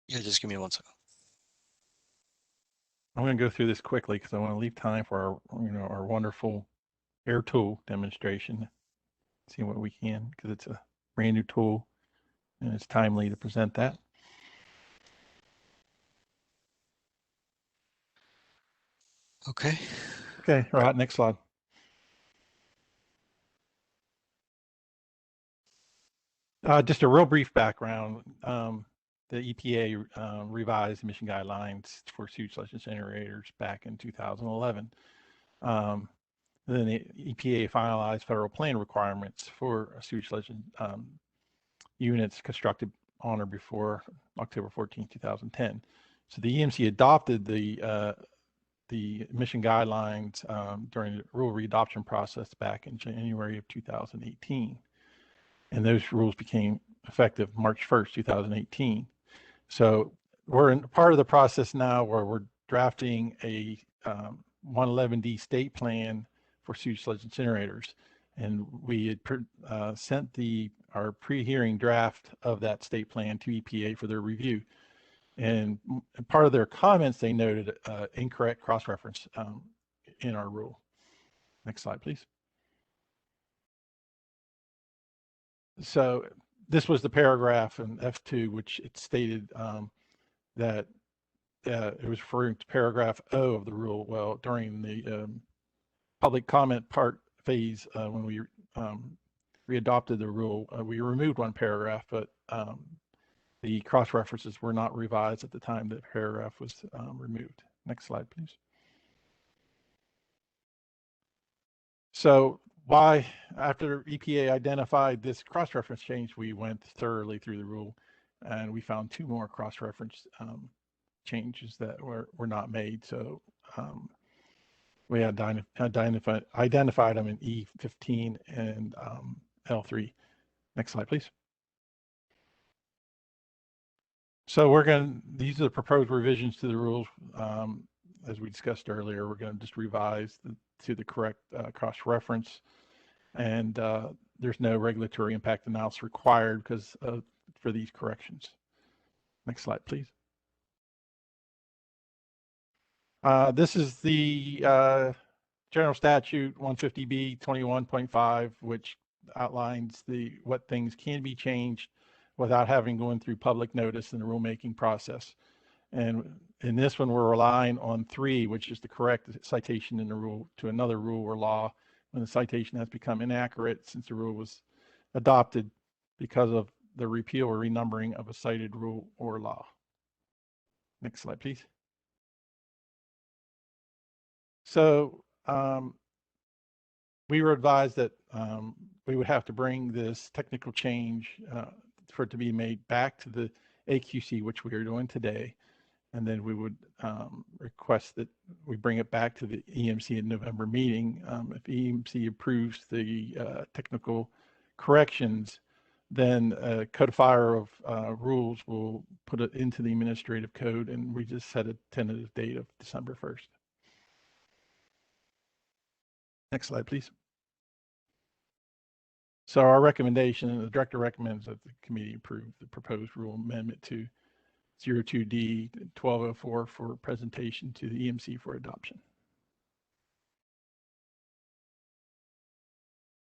Yeah, just give me 1 second. I'm going to go through this quickly because I want to leave time for our wonderful air tool demonstration. See what we can, because it's a brand new tool and it's timely to present that. Okay. Okay, Rahat, next slide. Just a real brief background. The EPA revised emission guidelines for sewage sludge incinerators back in 2011. Then the EPA finalized federal plan requirements for sewage sludge units constructed on or before October 14, 2010. So the EMC adopted the emission guidelines during the rule readoption process back in January of 2018. And those rules became effective March 1st, 2018. So we're in part of the process now where we're drafting a 111D state plan for sewage sludge incinerators. And we had sent our pre-hearing draft of that state plan to EPA for their review. And part of their comments, they noted incorrect cross-reference in our rule. Next slide, please. So this was the paragraph in F2, which it stated that it was referring to paragraph O of the rule. Well, during the public comment part phase, when we readopted the rule, we removed one paragraph, but the cross-references were not revised at the time that paragraph was removed. Next slide, please. So why, after EPA identified this cross-reference change, we went thoroughly through the rule and we found two more cross-reference changes that were not made. So we identified them in E15 and L3. Next slide, please. So these are the proposed revisions to the rules. As we discussed earlier, we're going to just revise to the correct cross-reference. And there's no regulatory impact analysis required for these corrections. Next slide, please. This is the General Statute 150B 21.5, which outlines what things can be changed without having gone through public notice in the rulemaking process. And in this one, we're relying on 3, which is the correct citation in the rule to another rule or law when the citation has become inaccurate since the rule was adopted because of the repeal or renumbering of a cited rule or law. Next slide, please. So we were advised that we would have to bring this technical change for it to be made back to the AQC, which we are doing today. And then we would request that we bring it back to the EMC in November meeting. If EMC approves the technical corrections, then a codifier of rules will put it into the administrative code, and we just set a tentative date of December 1st. Next slide, please. So our recommendation, the director recommends that the committee approve the proposed rule amendment to 02D 1204 for presentation to the EMC for adoption.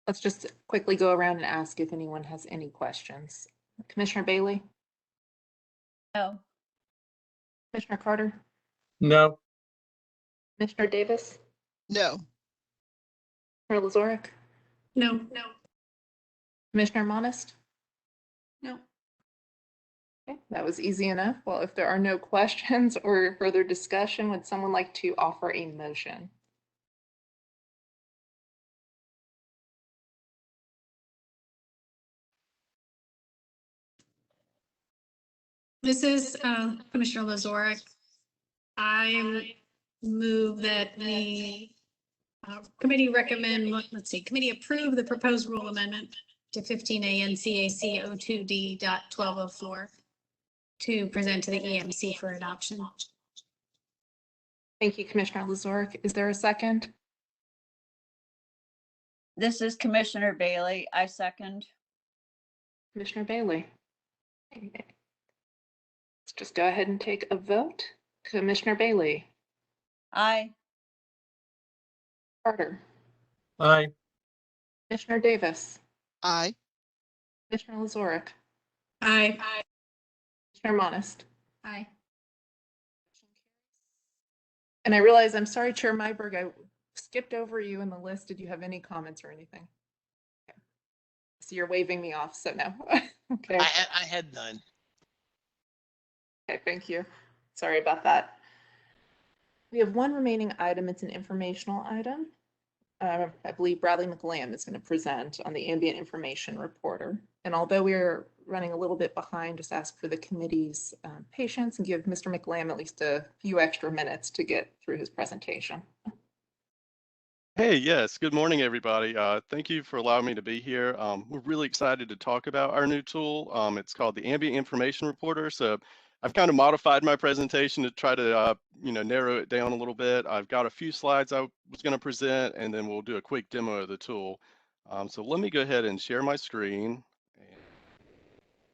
Let's just quickly go around and ask if anyone has any questions. Commissioner Bailey? No. Commissioner Carter? No. Commissioner Davis? No. Commissioner Lazorick? No. Commissioner Monist? No. Okay, that was easy enough. Well, if there are no questions or further discussion, would someone like to offer a motion? This is Commissioner Lazorick. I move that the committee committee approve the proposed rule amendment to 15 ANCAC 02D.1204 to present to the EMC for adoption. Thank you, Commissioner Lazorick. Is there a second? This is Commissioner Bailey. I second. Commissioner Bailey? Let's just go ahead and take a vote. Commissioner Bailey? Aye. Carter? Aye. Commissioner Davis? Aye. Commissioner Lazorick? Aye. Commissioner Monist? Aye. And I realize, I'm sorry, Chair Myberg, I skipped over you in the list. Did you have any comments or anything? Okay. So you're waving me off, so no. Okay. I had none. Okay, thank you. Sorry about that. We have one remaining item. It's an informational item. I believe Bradley McLam is going to present on the Ambient Information Reporter. And although we're running a little bit behind, just ask for the committee's patience and give Mr. McLam at least a few extra minutes to get through his presentation. Hey, yes. Good morning, everybody. Thank you for allowing me to be here. We're really excited to talk about our new tool. It's called the Ambient Information Reporter. So I've kind of modified my presentation to try to, narrow it down a little bit. I've got a few slides I was going to present, and then we'll do a quick demo of the tool. So let me go ahead and share my screen.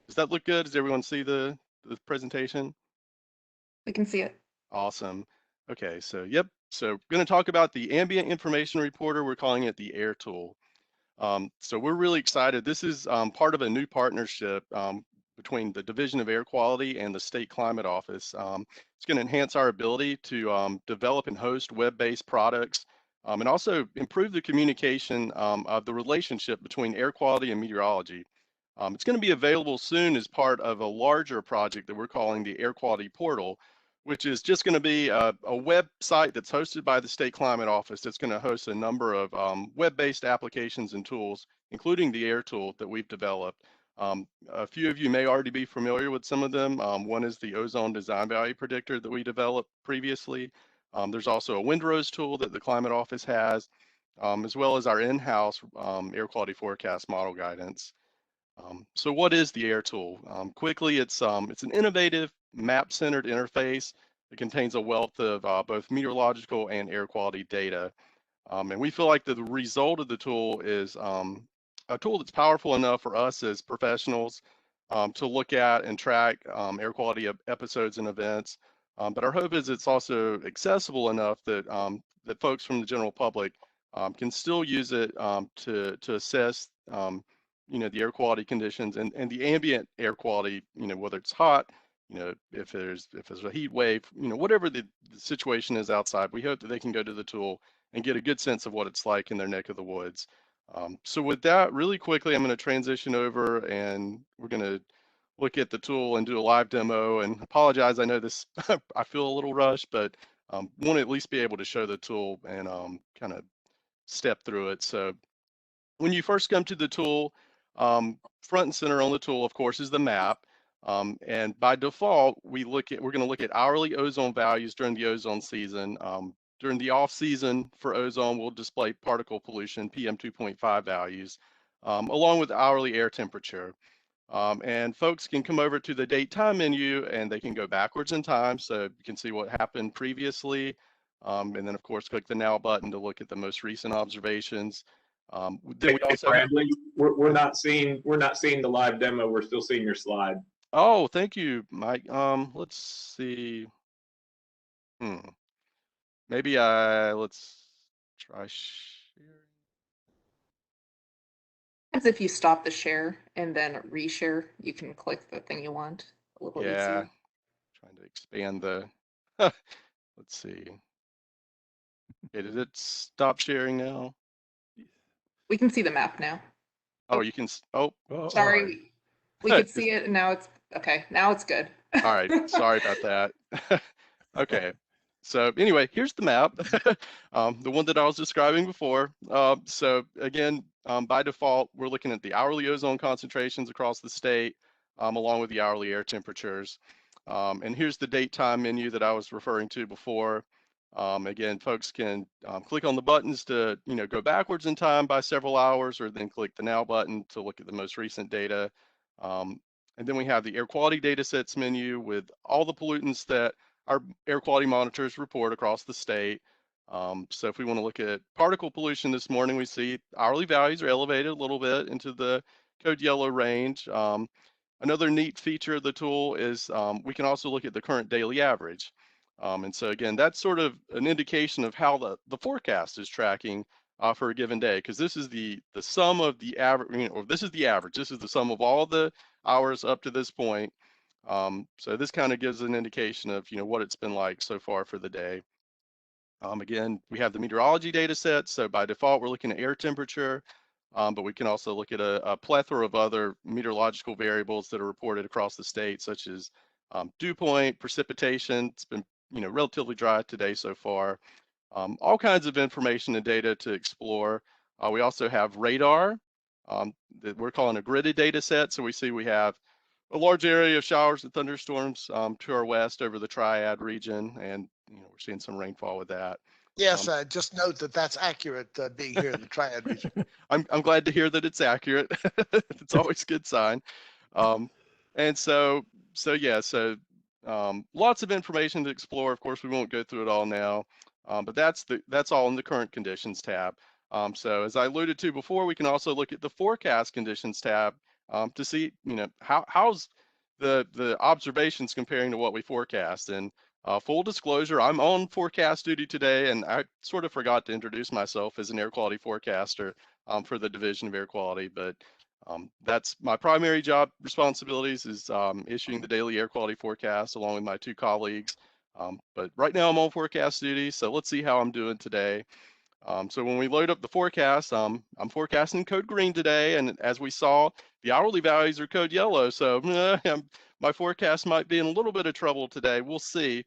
Does that look good? Does everyone see the presentation? We can see it. Awesome. Okay, so yep. So we're going to talk about the Ambient Information Reporter. We're calling it the AIR tool. So we're really excited. This is part of a new partnership between the Division of Air Quality and the State Climate Office. It's going to enhance our ability to develop and host web-based products and also improve the communication of the relationship between air quality and meteorology. It's going to be available soon as part of a larger project that we're calling the Air Quality Portal, which is just going to be a website that's hosted by the State Climate Office that's going to host a number of web-based applications and tools, including the AIR tool that we've developed. A few of you may already be familiar with some of them. One is the ozone design value predictor that we developed previously. There's also a windrows tool that the Climate Office has, as well as our in-house air quality forecast model guidance. So what is the AIR tool? Quickly, it's an innovative map-centered interface that contains a wealth of both meteorological and air quality data. And we feel like the result of the tool is a tool that's powerful enough for us as professionals to look at and track air quality episodes and events. But our hope is it's also accessible enough that that folks from the general public can still use it to assess the air quality conditions and the ambient air quality, whether it's hot, if there's a heat wave, whatever the situation is outside. We hope that they can go to the tool and get a good sense of what it's like in their neck of the woods. So with that, really quickly, I'm going to transition over and we're going to look at the tool and do a live demo. And apologize, I know this, I feel a little rushed, but want to at least be able to show the tool and kind of step through it. So when you first come to the tool, front and center on the tool, of course, is the map. And by default, we're going to look at hourly ozone values during the ozone season. During the off season for ozone, we'll display particle pollution, PM 2.5 values, along with hourly air temperature. And folks can come over to the date time menu and they can go backwards in time. So you can see what happened previously. And then of course, click the now button to look at the most recent observations. Then we also Bradley, we're not seeing the live demo. We're still seeing your slide. Oh, thank you, Mike. Let's see. Maybe let's try sharing. As if you stop the share and then reshare, you can click the thing you want a little Yeah, easier. trying to expand the, let's see. Okay, did it stop sharing now? We can see the map now. Oh, you can, oh, Oh, Sorry, we could Is- see it and now it's, okay, now it's good. all right, sorry about that. Okay, so anyway, here's the map, the one that I was describing before. So again, by default, we're looking at the hourly ozone concentrations across the state, along with the hourly air temperatures. And here's the date time menu that I was referring to before. Again, folks can click on the buttons to go backwards in time by several hours, or then click the Now button to look at the most recent data. And then we have the air quality data sets menu with all the pollutants that our air quality monitors report across the state. So if we want to look at particle pollution this morning, we see hourly values are elevated a little bit into the code yellow range. Another neat feature of the tool is we can also look at the current daily average. And so again, that's sort of an indication of how the forecast is tracking for a given day, because this is the sum of the average, or this is the average. This is the sum of all the hours up to this point. So this kind of gives an indication of what it's been like so far for the day. Again, we have the meteorology data set. So by default, we're looking at air temperature, but we can also look at a plethora of other meteorological variables that are reported across the state, such as dew point, precipitation. It's been relatively dry today so far. All kinds of information and data to explore. We also have radar that we're calling a gridded data set. So we have a large area of showers and thunderstorms to our west over the Triad region, and we're seeing some rainfall with that. Yes, just note that that's accurate, being here in the Triad region. I'm glad to hear that it's accurate. It's always a good sign. And so lots of information to explore. Of course, we won't go through it all now, but that's all in the current conditions tab. So as I alluded to before, we can also look at the forecast conditions tab to see how's the observations comparing to what we forecast. And full disclosure, I'm on forecast duty today, and I sort of forgot to introduce myself as an air quality forecaster for the Division of Air Quality, but that's my primary job responsibilities is issuing the daily air quality forecast along with my two colleagues. But right now I'm on forecast duty, so let's see how I'm doing today. So when we load up the forecast, I'm forecasting code green today, and as we saw, the hourly values are code yellow, so my forecast might be in a little bit of trouble today. We'll see.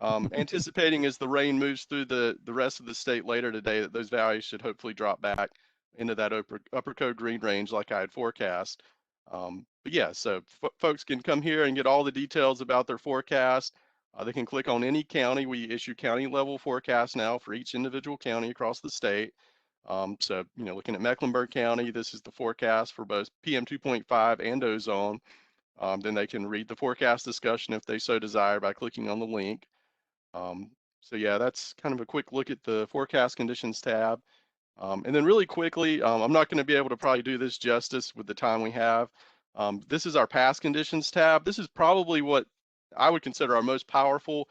Anticipating as the rain moves through the rest of the state later today that those values should hopefully drop back into that upper code green range like I had forecast. But yeah, so folks can come here and get all the details about their forecast. They can click on any county. We issue county level forecasts now for each individual county across the state. So, looking at Mecklenburg County, this is the forecast for both PM 2.5 and ozone. Then they can read the forecast discussion if they so desire by clicking on the link. So yeah, that's kind of a quick look at the forecast conditions tab. And then really quickly, I'm not going to be able to probably do this justice with the time we have. This is our past conditions tab. This is probably what I would consider our most powerful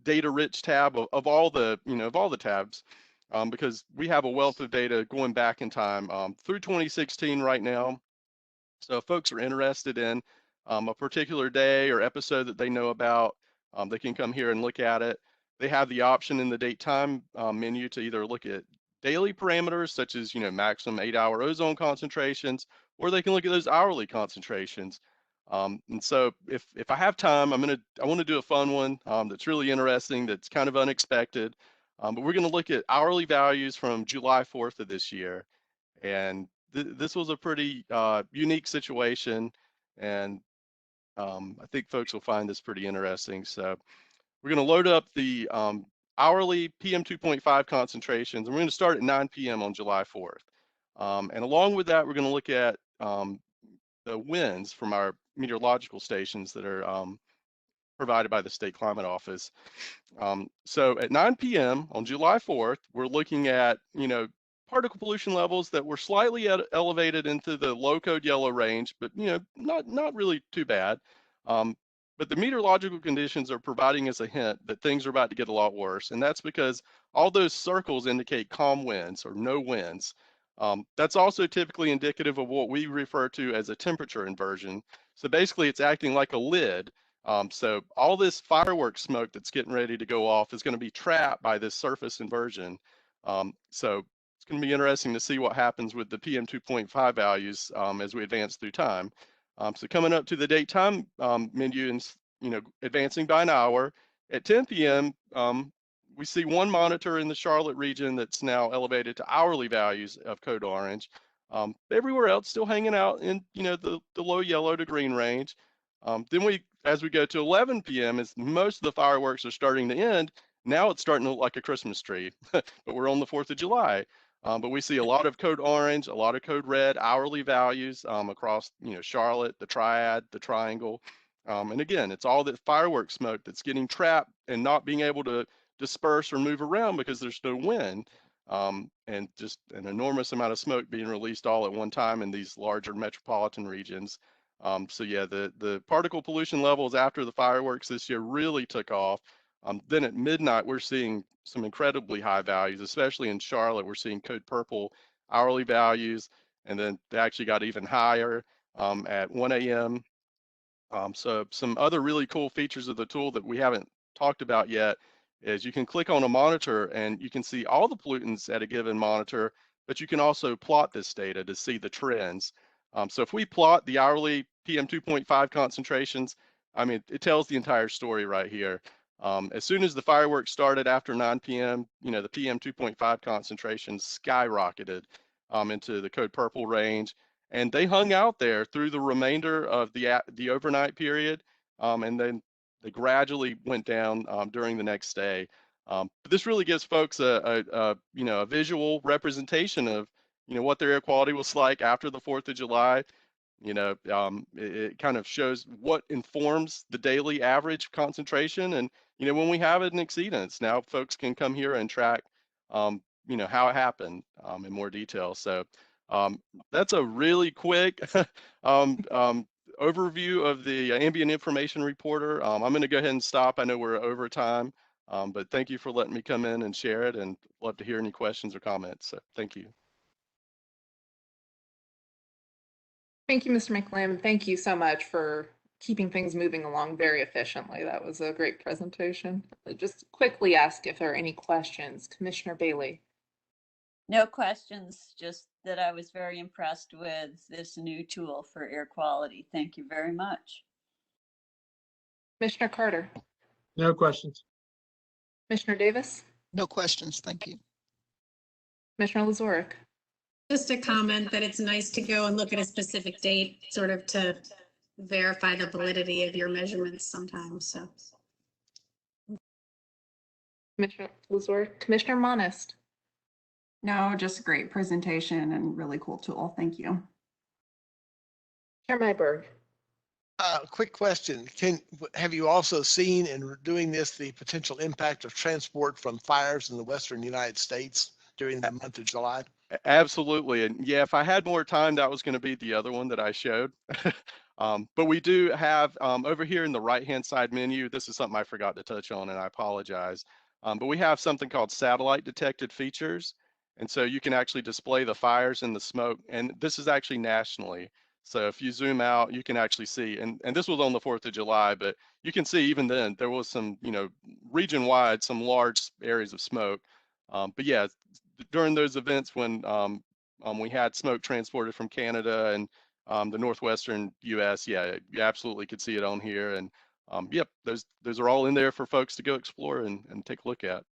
data-rich tab of all the tabs, because we have a wealth of data going back in time through 2016 right now. So if folks are interested in a particular day or episode that they know about, they can come here and look at it. They have the option in the date time menu to either look at daily parameters such as maximum 8-hour ozone concentrations, or they can look at those hourly concentrations. And so if I have time, I want to do a fun one that's really interesting, that's kind of unexpected. But we're going to look at hourly values from July 4th of this year. And this was a pretty unique situation, and I think folks will find this pretty interesting. So we're going to load up the hourly PM 2.5 concentrations, and we're going to start at 9 p.m. on July 4th. And along with that, we're going to look at the winds from our meteorological stations that are provided by the State Climate Office. So at 9 p.m. on July 4th, we're looking at, particle pollution levels that were slightly elevated into the low code yellow range, but not really too bad. But the meteorological conditions are providing us a hint that things are about to get a lot worse, and that's because all those circles indicate calm winds or no winds. That's also typically indicative of what we refer to as a temperature inversion. So basically, it's acting like a lid. So all this fireworks smoke that's getting ready to go off is going to be trapped by this surface inversion. So it's going to be interesting to see what happens with the PM 2.5 values as we advance through time. So coming up to the date time menu and advancing by an hour, at 10 p.m. We see one monitor in the Charlotte region that's now elevated to hourly values of code orange. Everywhere else still hanging out in the low yellow to green range. Then as we go to 11 p.m. as most of the fireworks are starting to end, now it's starting to look like a Christmas tree, but we're on the 4th of July. But we see a lot of code orange, a lot of code red, hourly values across Charlotte, the Triad, the Triangle. And again, it's all that fireworks smoke that's getting trapped and not being able to disperse or move around because there's no wind. And just an enormous amount of smoke being released all at one time in these larger metropolitan regions. So yeah, the particle pollution levels after the fireworks this year really took off. Then at midnight, we're seeing some incredibly high values, especially in Charlotte. We're seeing code purple hourly values, and then they actually got even higher at 1 a.m. So some other really cool features of the tool that we haven't talked about yet is you can click on a monitor and you can see all the pollutants at a given monitor, but you can also plot this data to see the trends. So if we plot the hourly PM 2.5 concentrations, I mean, it tells the entire story right here. As soon as the fireworks started after 9 p.m., the PM 2.5 concentrations skyrocketed into the code purple range, and they hung out there through the remainder of the overnight period, and then they gradually went down during the next day. But this really gives folks a visual representation of what their air quality was like after the 4th of July. It kind of shows what informs the daily average concentration, and when we have an exceedance, now folks can come here and track how it happened in more detail. So that's a really quick overview of the ambient information reporter. I'm going to go ahead and stop. I know we're over time, but thank you for letting me come in and share it, and love to hear any questions or comments. So thank you. Thank you, Mr. McLean. Thank you so much for keeping things moving along very efficiently. That was a great presentation. I'll just quickly ask if there are any questions. Commissioner Bailey. No questions, just that I was very impressed with this new tool for air quality. Thank you very much. Commissioner Carter. No questions. Commissioner Davis. No questions. Thank you. Commissioner Lazoric. Just a comment that it's nice to go and look at a specific date, sort of to verify the validity of your measurements sometimes, so. Commissioner Lazoric. Commissioner Monist. No, just a great presentation and really cool tool. Thank you. Chair Myberg. Quick question. Have you also seen in doing this the potential impact of transport from fires in the western United States during the month of July? Absolutely. And yeah, if I had more time, that was going to be the other one that I showed. But we do have over here in the right-hand side menu, this is something I forgot to touch on, and I apologize. But we have something called satellite detected features. And so you can actually display the fires and the smoke. And this is actually nationally. So if you zoom out, you can actually see, and this was on the 4th of July, but you can see even then there was some, region-wide, some large areas of smoke. But yeah, during those events when we had smoke transported from Canada and the northwestern U.S., yeah, you absolutely could see it on here. And yep, those are all in there for folks to go explore and take a look at.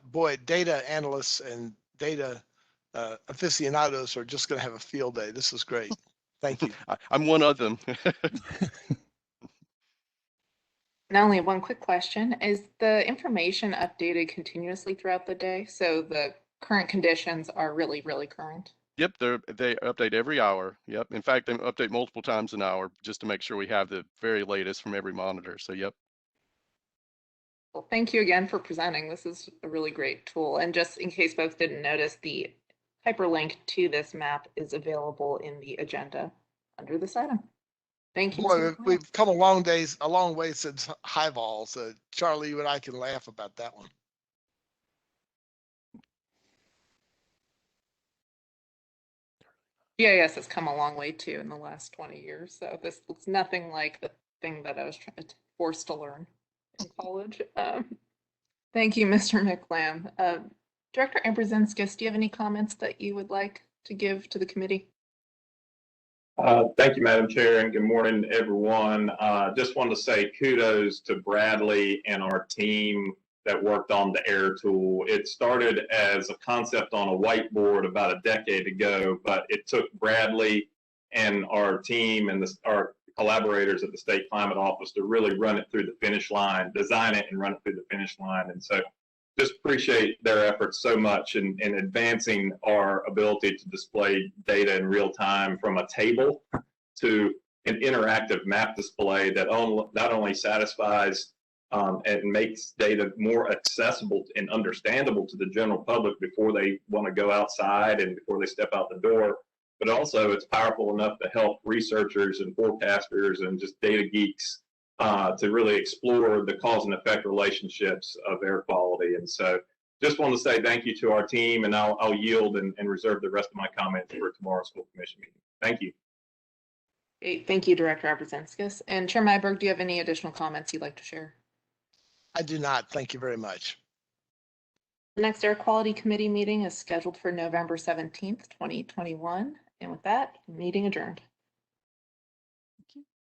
Boy, data analysts and data aficionados are just going to have a field day. This is great. Thank you. I'm one of them. Not only one quick question, is the information updated continuously throughout the day? So the current conditions are really, really current? Yep, they update every hour. Yep. In fact, they update multiple times an hour just to make sure we have the very latest from every monitor. So yep. Well, thank you again for presenting. This is a really great tool. And just in case folks didn't notice, the hyperlink to this map is available in the agenda under this item. Thank you. Boy, Mr. McCoy. we've come a long way since high vol. So Charlie, you and I can laugh about that one. GIS has come a long way too in the last 20 years. So this looks nothing like the thing that I was forced to learn in college. Thank you, Mr. McLam. Director Ambrosinskis, do you have any comments that you would like to give to the committee? Thank you, Madam Chair, and good morning, everyone. Just wanted to say kudos to Bradley and our team that worked on the air tool. It started as a concept on a whiteboard about a decade ago, but it took Bradley and our team and our collaborators at the State Climate Office to really run it through the finish line, design it and run it through the finish line. And so just appreciate their efforts so much in advancing our ability to display data in real time from a table to an interactive map display that not only satisfies and makes data more accessible and understandable to the general public before they want to go outside and before they step out the door, but also it's powerful enough to help researchers and forecasters and just data geeks to really explore the cause and effect relationships of air quality. And so just want to say thank you to our team, and I'll yield and reserve the rest of my comments for tomorrow's school commission meeting. Thank you. Great. Thank you, Director Ambrosinskis. And Chair Myberg, do you have any additional comments you'd like to share? I do not. Thank you very much. The next Air Quality Committee meeting is scheduled for November 17th, 2021. And with that, meeting adjourned.